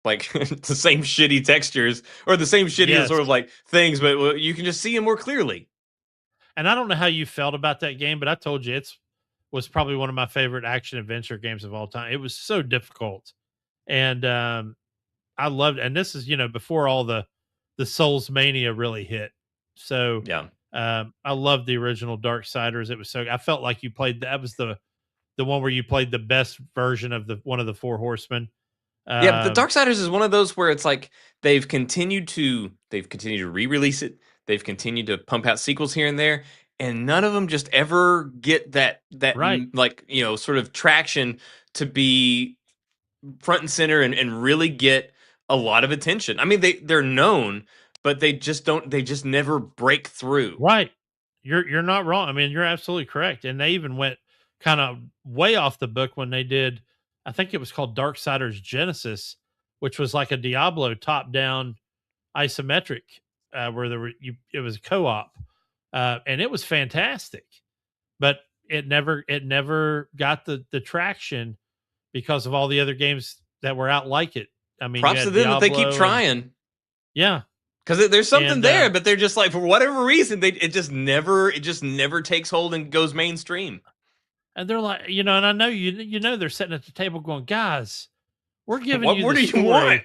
like, the same shitty textures or the same shitty yes. sort of like things, but you can just see them more clearly. And I don't know how you felt about that game, but I told you it's was probably one of my favorite action adventure games of all time. It was so difficult, and I loved. And this is before all the Souls mania really hit. So Yeah. I loved the original Darksiders. It was so I felt like you played that was the one where you played the best version of the one of the Four Horsemen. Yeah, but the Um, Darksiders is one of those where it's like they've continued to re-release it. They've continued to pump out sequels here and there, and none of them just ever get right. like, sort of traction to be front and center and really get a lot of attention. I mean, they're known, but they just never break through. Right. You're not wrong. I mean, you're absolutely correct. And they even went kind of way off the book when they did I think it was called Darksiders Genesis, which was like a Diablo top-down isometric where there were it was co-op. And it was fantastic. But it never got the traction because of all the other games that were out like it. I mean, you Props to had them that they keep Diablo and trying. yeah. Because there's something And there, but they're just like, for whatever reason, it just never takes hold and goes mainstream. And they're like, and I know they're sitting at the table going, guys, we're giving What you more the do you want? story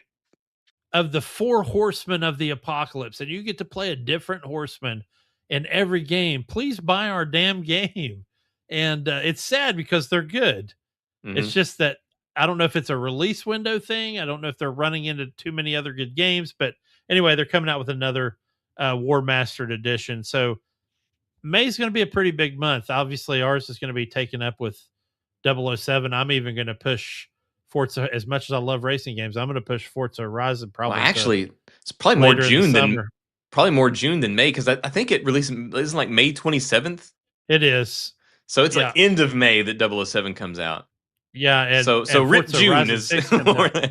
of the four horsemen of the apocalypse, and you get to play a different horseman in every game. Please buy our damn game. And it's sad because they're good. It's Hmm. just that I don't know if it's a release window thing. I don't know if they're running into too many other good games. But anyway, they're coming out with another War Mastered edition. So May's going to be a pretty big month. Obviously, ours is going to be taken up with 007. I'm even going to push Forza as much as I love racing games. I'm going to push Forza Horizon Well, probably to actually, it's probably more later in the June than summer. May, because I think it isn't like May 27th. It is. So it's like Yeah. end of May that 007 comes out. Yeah. So And Rip Forza June Horizon is 6 comes more out.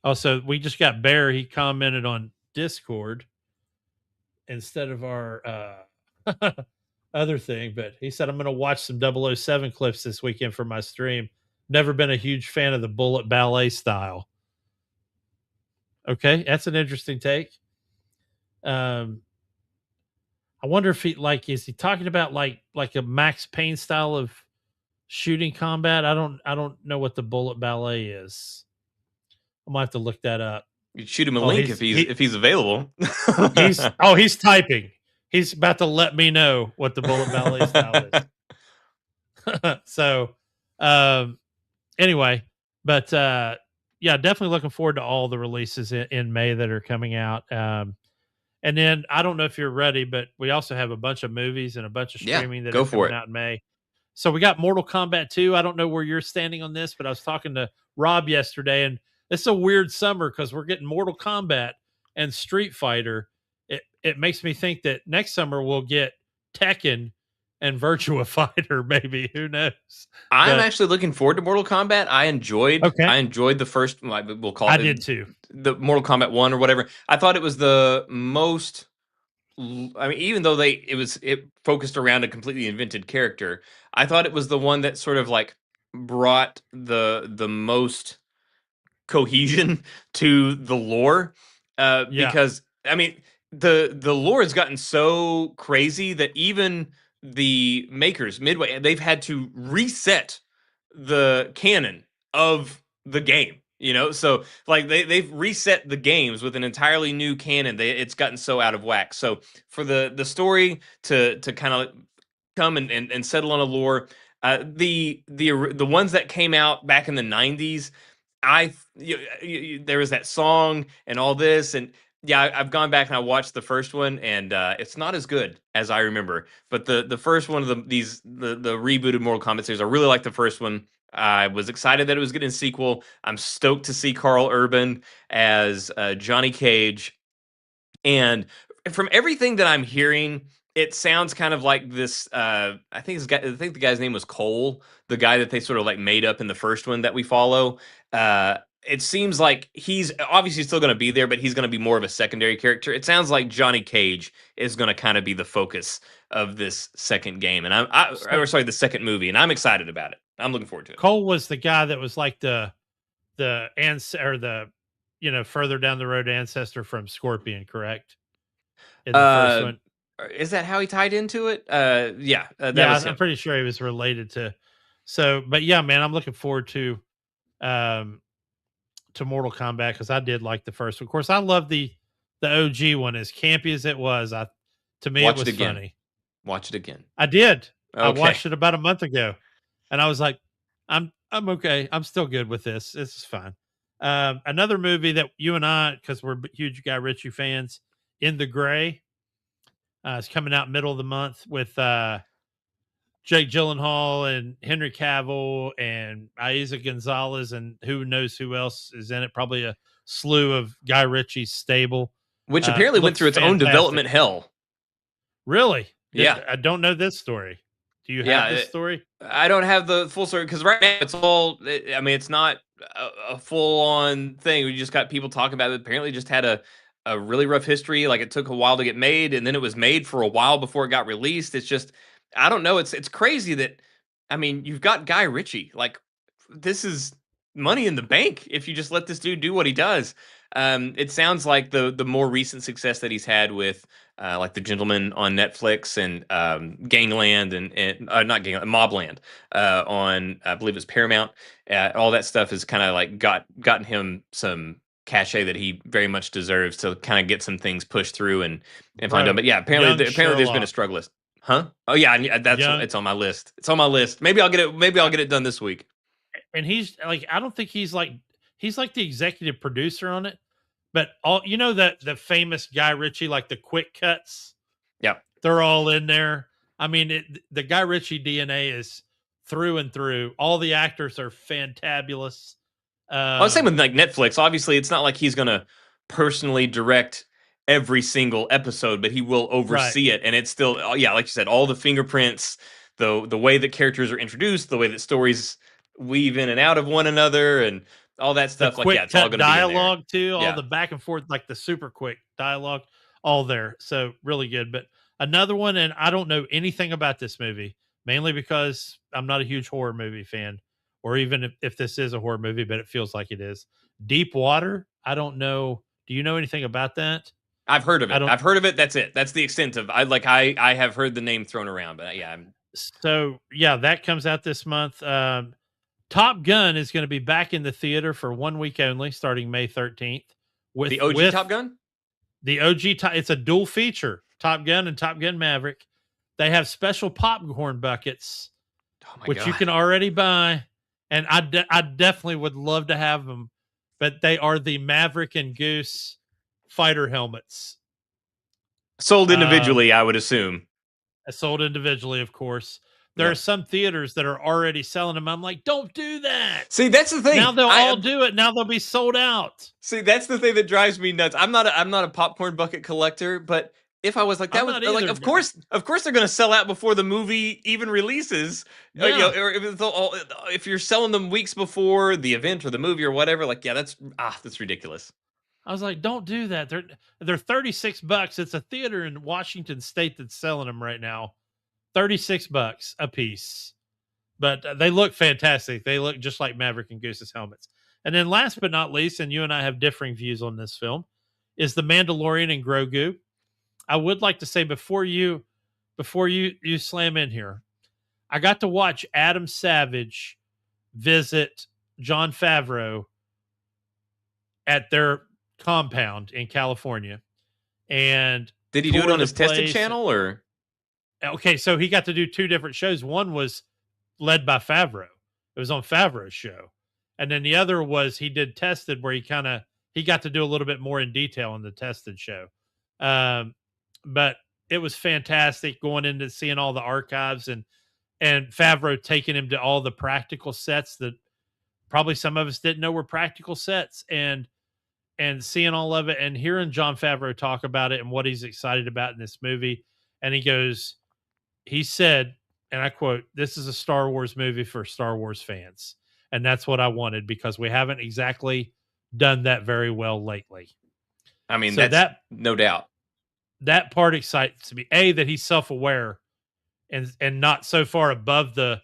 Also, we just got Bear. He commented on Discord instead of our other thing, but he said, I'm going to watch some 007 clips this weekend for my stream. Never been a huge fan of the bullet ballet style. Okay, that's an interesting take. Um, I wonder if is he talking about like a Max Payne style of shooting combat? I don't know what the bullet ballet is. I might have to look that up. You'd shoot him a Oh, link if he's available. he's typing. He's about to let me know what the bullet ballet style is. So, um, anyway, but yeah, definitely looking forward to all the releases in May that are coming out. And then I don't know if you're ready, but we also have a bunch of movies and a bunch of Yeah, streaming that are go for coming it. out in May. So we got Mortal Kombat 2. I don't know where you're standing on this, but I was talking to Rob yesterday, and it's a weird summer because we're getting Mortal Kombat and Street Fighter. It makes me think that next summer we'll get Tekken and Virtua Fighter, maybe. Who knows? I'm But actually looking forward to Mortal Kombat. I enjoyed okay, I enjoyed the first, we'll call I it did too. the Mortal Kombat 1 or whatever. I thought it was the most I mean, even though it focused around a completely invented character, I thought it was the one that sort of like brought the most cohesion to the lore, Yeah, because I mean, the lore has gotten so crazy that even the makers Midway, they've had to reset the canon of the game, so like they've reset the games with an entirely new canon. It's gotten so out of whack. So for the story to kind of come and settle on a lore, the ones that came out back in the 90s, there was that song and all this, and yeah, I've gone back and I watched the first one, and it's not as good as I remember. But the first one of the rebooted Mortal Kombat series, I really like the first one. I was excited that it was getting a sequel. I'm stoked to see Carl Urban as Johnny Cage, and from everything that I'm hearing, it sounds kind of like this. I think the guy's name was Cole, the guy that they sort of like made up in the first one that we follow. It seems like he's obviously still going to be there, but he's going to be more of a secondary character. It sounds like Johnny Cage is going to kind of be the focus of this second game, and So the second movie, and I'm excited about it. I'm looking forward to it. Cole was the guy that was like or the further down the road ancestor from Scorpion, correct? In the first Uh, one. is that how he tied into it? Yeah, that Yeah, was I'm him. pretty sure he was related to. So, but yeah, man, I'm looking forward um to Mortal Kombat because I did like the first one. Of course, I love the OG one as campy as it was. I To me it Watch it was again. funny. Watch it again. I did. I Okay. watched it about a month ago, and I was like, I'm okay. I'm still good with this. This is fine. Another movie that you and I, because we're huge Guy Ritchie fans, In the Gray, is coming out middle of the month with Jake Gyllenhaal and Henry Cavill and Aiza Gonzalez and who knows who else is in it. Probably a slew of Guy Ritchie's stable. Which apparently went Looks through its own fantastic. development hell. Really? Yeah. I don't know this story. Do you have Yeah. this story? I don't have the full story because right now it's all, I mean, it's not a full on thing. We just got people talking about it. Apparently, just had a really rough history. Like it took a while to get made, and then it was made for a while before it got released. It's just, I don't know. It's crazy that, I mean, you've got Guy Ritchie. Like, this is money in the bank if you just let this dude do what he does. It sounds like the more recent success that he's had with like The Gentleman on Netflix and Gangland and not Gangland, Mobland on I believe it's Paramount. All that stuff has kind of like gotten him some cachet that he very much deserves to kind of get some things pushed through and find out. Bro, But yeah, young apparently there's been a Sherlock. struggle list. Huh? Oh yeah, that's Young it's on my list. It's on my list. Maybe I'll get it. Maybe I'll get it done this week. and he's like, I don't think he's like the executive producer on it, but all that the famous Guy Ritchie, like the quick cuts, Yeah. they're all in there. I mean, the Guy Ritchie DNA is through and through. All the actors are fantabulous. Well, same with Um, like Netflix. Obviously, it's not like he's gonna personally direct every single episode, but he will right. oversee it. And it's still, yeah, like you said, all the fingerprints, the way that characters are introduced, the way that stories weave in and out of one another, and all that The stuff. Like, yeah, quick it's all cut going to be in there. dialogue too, all Yeah, the back and forth, like the super quick dialogue, all there. So really good. But another one, and I don't know anything about this movie, mainly because I'm not a huge horror movie fan, or even if this is a horror movie, but it feels like it is. Deep Water. I don't know. Do you know anything about that? I've heard of I it. don't. I've heard of it. That's it. That's the extent of I have heard the name thrown around, but yeah, So yeah, that comes out this month. Top Gun is going to be back in the theater for 1 week only, starting May 13th. the OG Top Gun. The OG, it's a dual feature, Top Gun and Top Gun Maverick. They have special popcorn buckets, Oh my which you god! can already buy. And I definitely would love to have them, but they are the Maverick and Goose fighter helmets. Sold Um, individually, I would assume. Sold individually, of course. There are Yep. some theaters that are already selling them. I'm like, don't do that. See, that's the Now thing. they'll all I do it. Now they'll be sold out. See, that's the thing that drives me nuts. I'm not a popcorn bucket collector, but if I was like I'm that, would not like either. of course they're gonna sell out before the movie even releases. Yeah. Or if you're selling them weeks before the event or the movie or whatever, like yeah, that's ridiculous. I was like, don't do that. They're $36. It's a theater in Washington State that's selling them right now. $36 a piece. But they look fantastic. They look just like Maverick and Goose's helmets. And then last but not least, and you and I have differing views on this film, is The Mandalorian and Grogu. I would like to say before you slam in here, I got to watch Adam Savage visit John Favreau at their compound in California and Did he do it tour on the his tested place. channel or? Okay, so he got to do two different shows. One was led by Favreau. It was on Favreau's show. And then the other was he did tested where he got to do a little bit more in detail on the tested show. But it was fantastic going into seeing all the archives and Favreau taking him to all the practical sets that probably some of us didn't know were practical sets. And and seeing all of it and hearing Jon Favreau talk about it and what he's excited about in this movie. And he said, and I quote, "This is a Star Wars movie for Star Wars fans." And that's what I wanted because we haven't exactly done that very well lately. I mean, So that's no doubt. that part excites me. A, that he's self-aware and not so far above the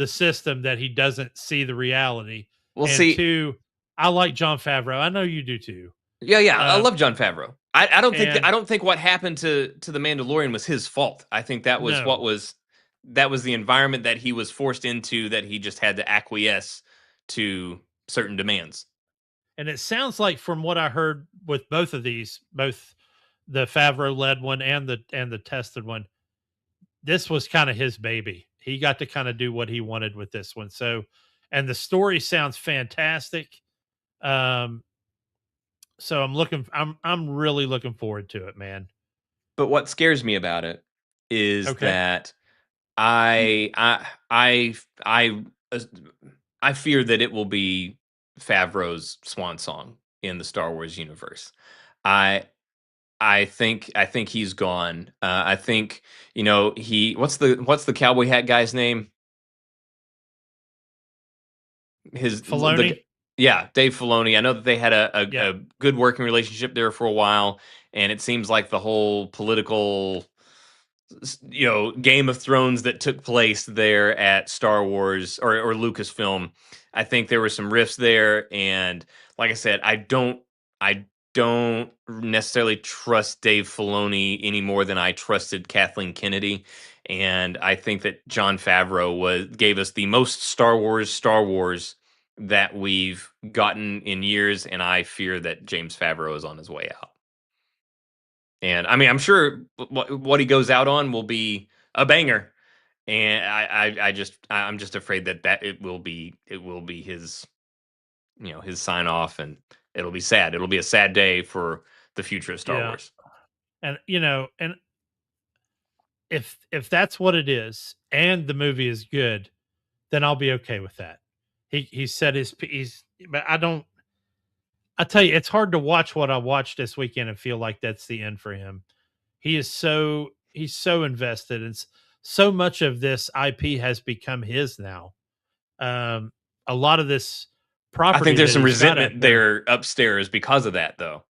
system that he doesn't see the reality. We'll And see. two, I like Jon Favreau. I know you do too. Yeah, I love Jon Favreau. I don't think and I don't think what happened to the Mandalorian was his fault. I think that was No. that was the environment that he was forced into, that he just had to acquiesce to certain demands. And it sounds like from what I heard with both of these, both the Favreau led one and the tested one, this was kind of his baby. He got to kind of do what he wanted with this one. So, and the story sounds fantastic. Um, so I'm really looking forward to it, man. But what scares me about it is Okay. that I I I I uh, I fear that it will be Favreau's swan song in the Star Wars universe. I I think he's gone. I think, he what's the cowboy hat guy's name? His the Filoni? Yeah, Dave Filoni. I know that they had Yeah. a good working relationship there for a while, and it seems like the whole political Game of Thrones that took place there at Star Wars or Lucasfilm. I think there were some rifts there, and like I said, I don't necessarily trust Dave Filoni any more than I trusted Kathleen Kennedy, and I think that Jon Favreau gave us the most Star Wars that we've gotten in years, and I fear that James Favreau is on his way out. And I mean, I'm sure what he goes out on will be a banger, and I'm just afraid that it will be his his sign off, and it'll be sad. It'll be a sad day for the future of Star Yeah. Wars. And and if that's what it is and the movie is good, then I'll be okay with that. He said his piece, but I tell you, it's hard to watch what I watched this weekend and feel like that's the end for him. He's so invested, and so much of this IP has become his now. Um, a lot of this I think property there's that some he's got out resentment there. there upstairs because of that, though.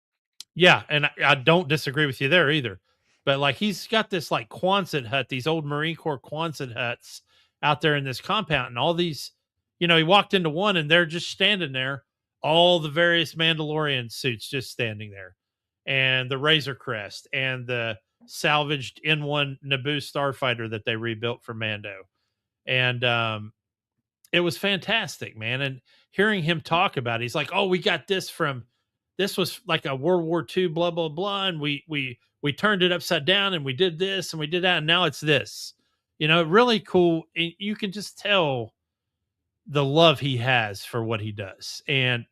Yeah, and I don't disagree with you there either. But like he's got this like Quonset hut, these old Marine Corps Quonset huts out there in this compound, and all these, he walked into one and they're just standing there, all the various Mandalorian suits just standing there, and the Razor Crest and the salvaged N1 Naboo starfighter that they rebuilt for Mando. And it was fantastic, man. And hearing him talk about it, he's like, "Oh, we got this was like a World War II, blah blah blah, and we turned it upside down, and we did this, and we did that, and now it's this." Really cool. And you can just tell the love he has for what he does, and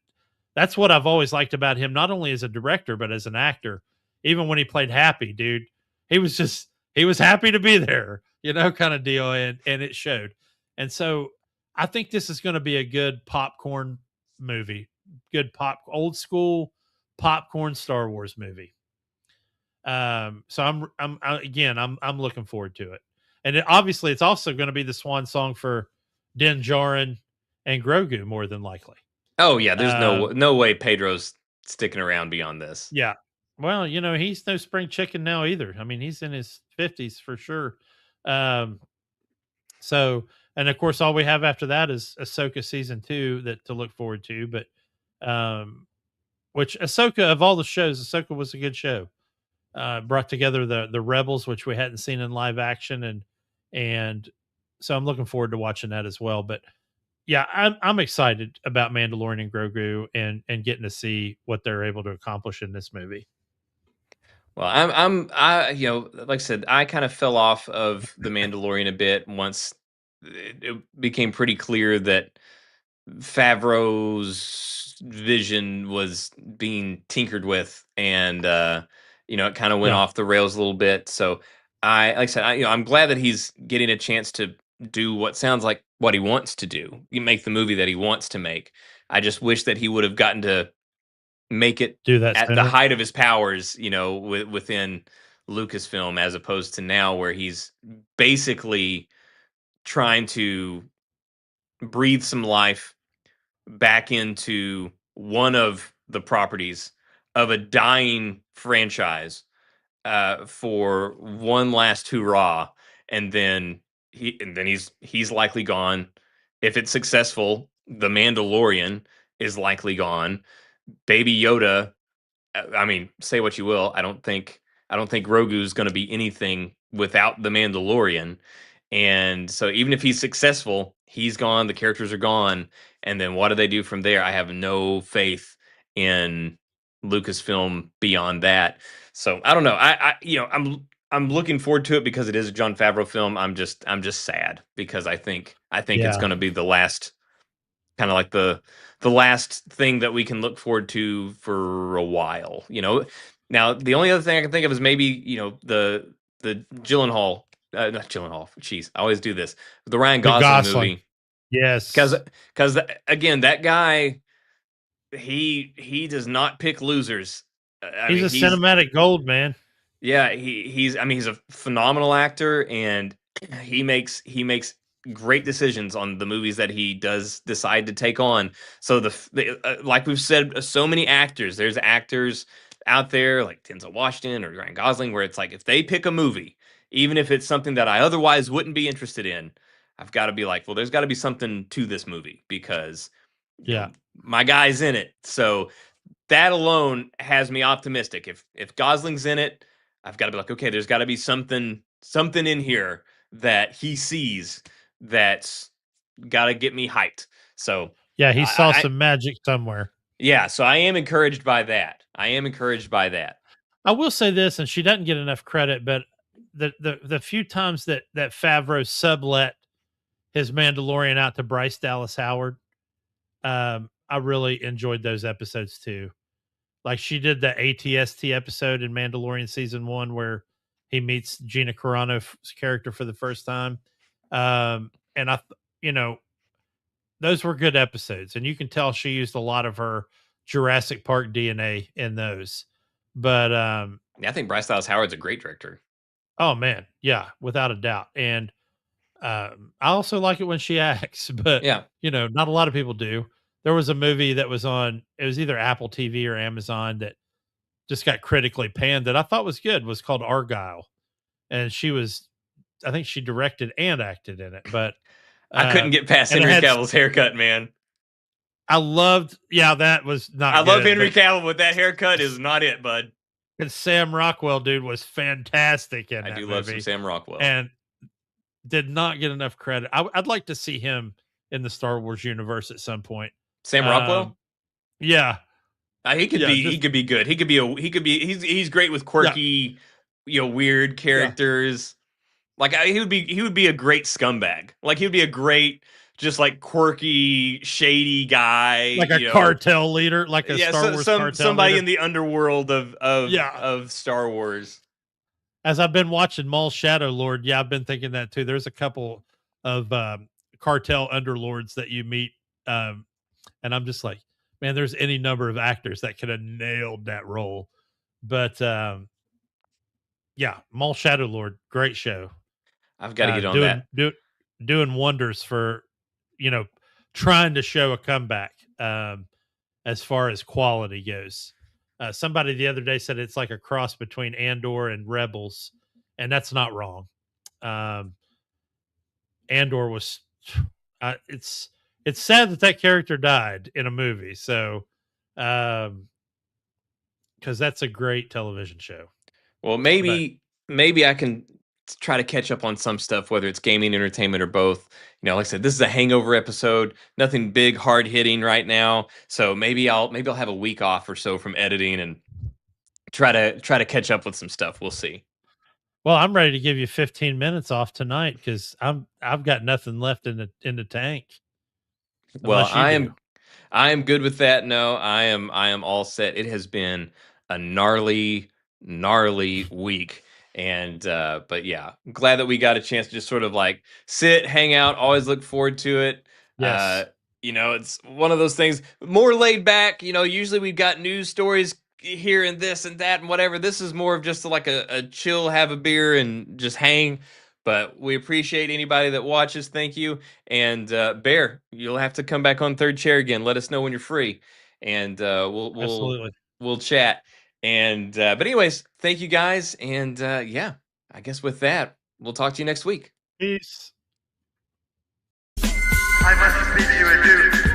that's what I've always liked about him, not only as a director but as an actor. Even when he played Happy, dude, he was happy to be there, kind of deal, and it showed. And so I think this is going to be a good popcorn movie, good old school popcorn Star Wars movie. So I'm looking forward to it, and obviously it's also going to be the swan song for Din Djarin and Grogu, more than likely. Oh yeah, there's Um, no way Pedro's sticking around beyond this. Yeah. Well, he's no spring chicken now either. I mean, he's in his 50s for sure. Um, so, and of course, all we have after that is Ahsoka season 2 that to look forward to. But, which Ahsoka, of all the shows, Ahsoka was a good show. Brought together the rebels, which we hadn't seen in live action, and so I'm looking forward to watching that as well. But yeah, I'm excited about Mandalorian and Grogu and getting to see what they're able to accomplish in this movie. Well, like I said, I kind of fell off of the Mandalorian a bit once it became pretty clear that Favreau's vision was being tinkered with, and it kind of went Yeah. off the rails a little bit. So like I said, I'm glad that he's getting a chance to do what sounds like what he wants to do. You make the movie that he wants to make. I just wish that he would have gotten to make it Do that at the sooner. height of his powers, within Lucasfilm, as opposed to now where he's basically trying to breathe some life back into one of the properties of a dying franchise, for one last hurrah, and then he's likely gone. If it's successful, the Mandalorian is likely gone. Baby Yoda, I mean, say what you will. I don't think Grogu's going to be anything without the Mandalorian. And so even if he's successful, he's gone, the characters are gone, and then what do they do from there? I have no faith in Lucasfilm beyond that. So I don't know. I'm looking forward to it because it is a Jon Favreau film. I'm just sad because I think it's Yeah. going to be the last, kind of like the last thing that we can look forward to for a while. Now the only other thing I can think of is maybe the Gyllenhaal, not Gyllenhaal. Jeez, I always do this. The Ryan The Gosling Gosling. movie, because Yes. again, that guy, he does not pick losers. I He's mean, a cinematic gold, man. yeah, he's a phenomenal actor, and he makes great decisions on the movies that he does decide to take on. So like we've said, so many actors, there's actors out there like Denzel Washington or Ryan Gosling, where it's like if they pick a movie, even if it's something that I otherwise wouldn't be interested in, I've got to be like, well, there's got to be something to this movie because Yeah. my guy's in it. So that alone has me optimistic. If Gosling's in it, I've got to be like, okay, there's got to be something in here that he sees that's got to get me hyped. So Yeah, he saw I some magic somewhere. yeah, so I am encouraged by that. I am encouraged by that. I will say this, and she doesn't get enough credit, but the few times that Favreau sublet his Mandalorian out to Bryce Dallas Howard, I really enjoyed those episodes too. Like she did the ATST episode in Mandalorian season 1 where he meets Gina Carano's character for the first time. And you know, those were good episodes, and you can tell she used a lot of her Jurassic Park DNA in those. But Yeah, I think Bryce Dallas Howard's a great director. oh man, yeah, without a doubt. And I also like it when she acts, but Yeah, not a lot of people do. There was a movie that was on, it was either Apple TV or Amazon that just got critically panned that I thought was good, was called Argyle. And she was, I think she directed and acted in it, but I couldn't get past and it Henry had, Cavill's haircut, man. I loved, yeah, that was I not love good, Henry but Cavill, but that haircut is not it, bud. Sam Rockwell, dude, was fantastic in I that do love some movie Sam Rockwell. and did not get enough credit. I'd like to see him in the Star Wars universe at some point. Sam Um, Rockwell? yeah, He could yeah, be just good. He's great with yeah, quirky, weird yeah, characters. Like he would be a great scumbag. Like he would be a great, just like quirky, shady guy. like a cartel leader, like a Yeah, Star so Wars cartel somebody leader. in the underworld of of Yeah, of Star Wars. as I've been watching Maul Shadow Lord, yeah, I've been thinking that too. There's a couple of cartel underlords that you meet, and I'm just like, man, there's any number of actors that could have nailed that role. But yeah, Maul Shadow Lord, great show. I've got to get on Doing that. doing wonders for you know trying to show a comeback as far as quality goes. Somebody the other day said it's like a cross between Andor and Rebels, and that's not wrong. Um, Andor was it's sad that that character died in a movie, so because that's a great television show. Well, But maybe I can try to catch up on some stuff, whether it's gaming, entertainment, or both. Like I said, this is a hangover episode. Nothing big, hard hitting right now. So maybe I'll have a week off or so from editing and try to catch up with some stuff. We'll see. well, I'm ready to give you 15 minutes off tonight because I've got nothing left in the tank Well, unless you I do. am I am good with that. No, I am all set. It has been a gnarly week. And but yeah, glad that we got a chance to just sort of like sit, hang out, always look forward to it. Yes. you know, it's one of those things more laid back. You know, usually we've got news stories here and this and that and whatever. This is more of just like a chill, have a beer and just hang. But we appreciate anybody that watches. Thank you. And Bear, you'll have to come back on Third Chair again. Let us know when you're free, and Absolutely. we'll chat. And but anyways, thank you guys. And yeah, I guess with that, we'll talk to you next week. Peace. I must bid you adieu.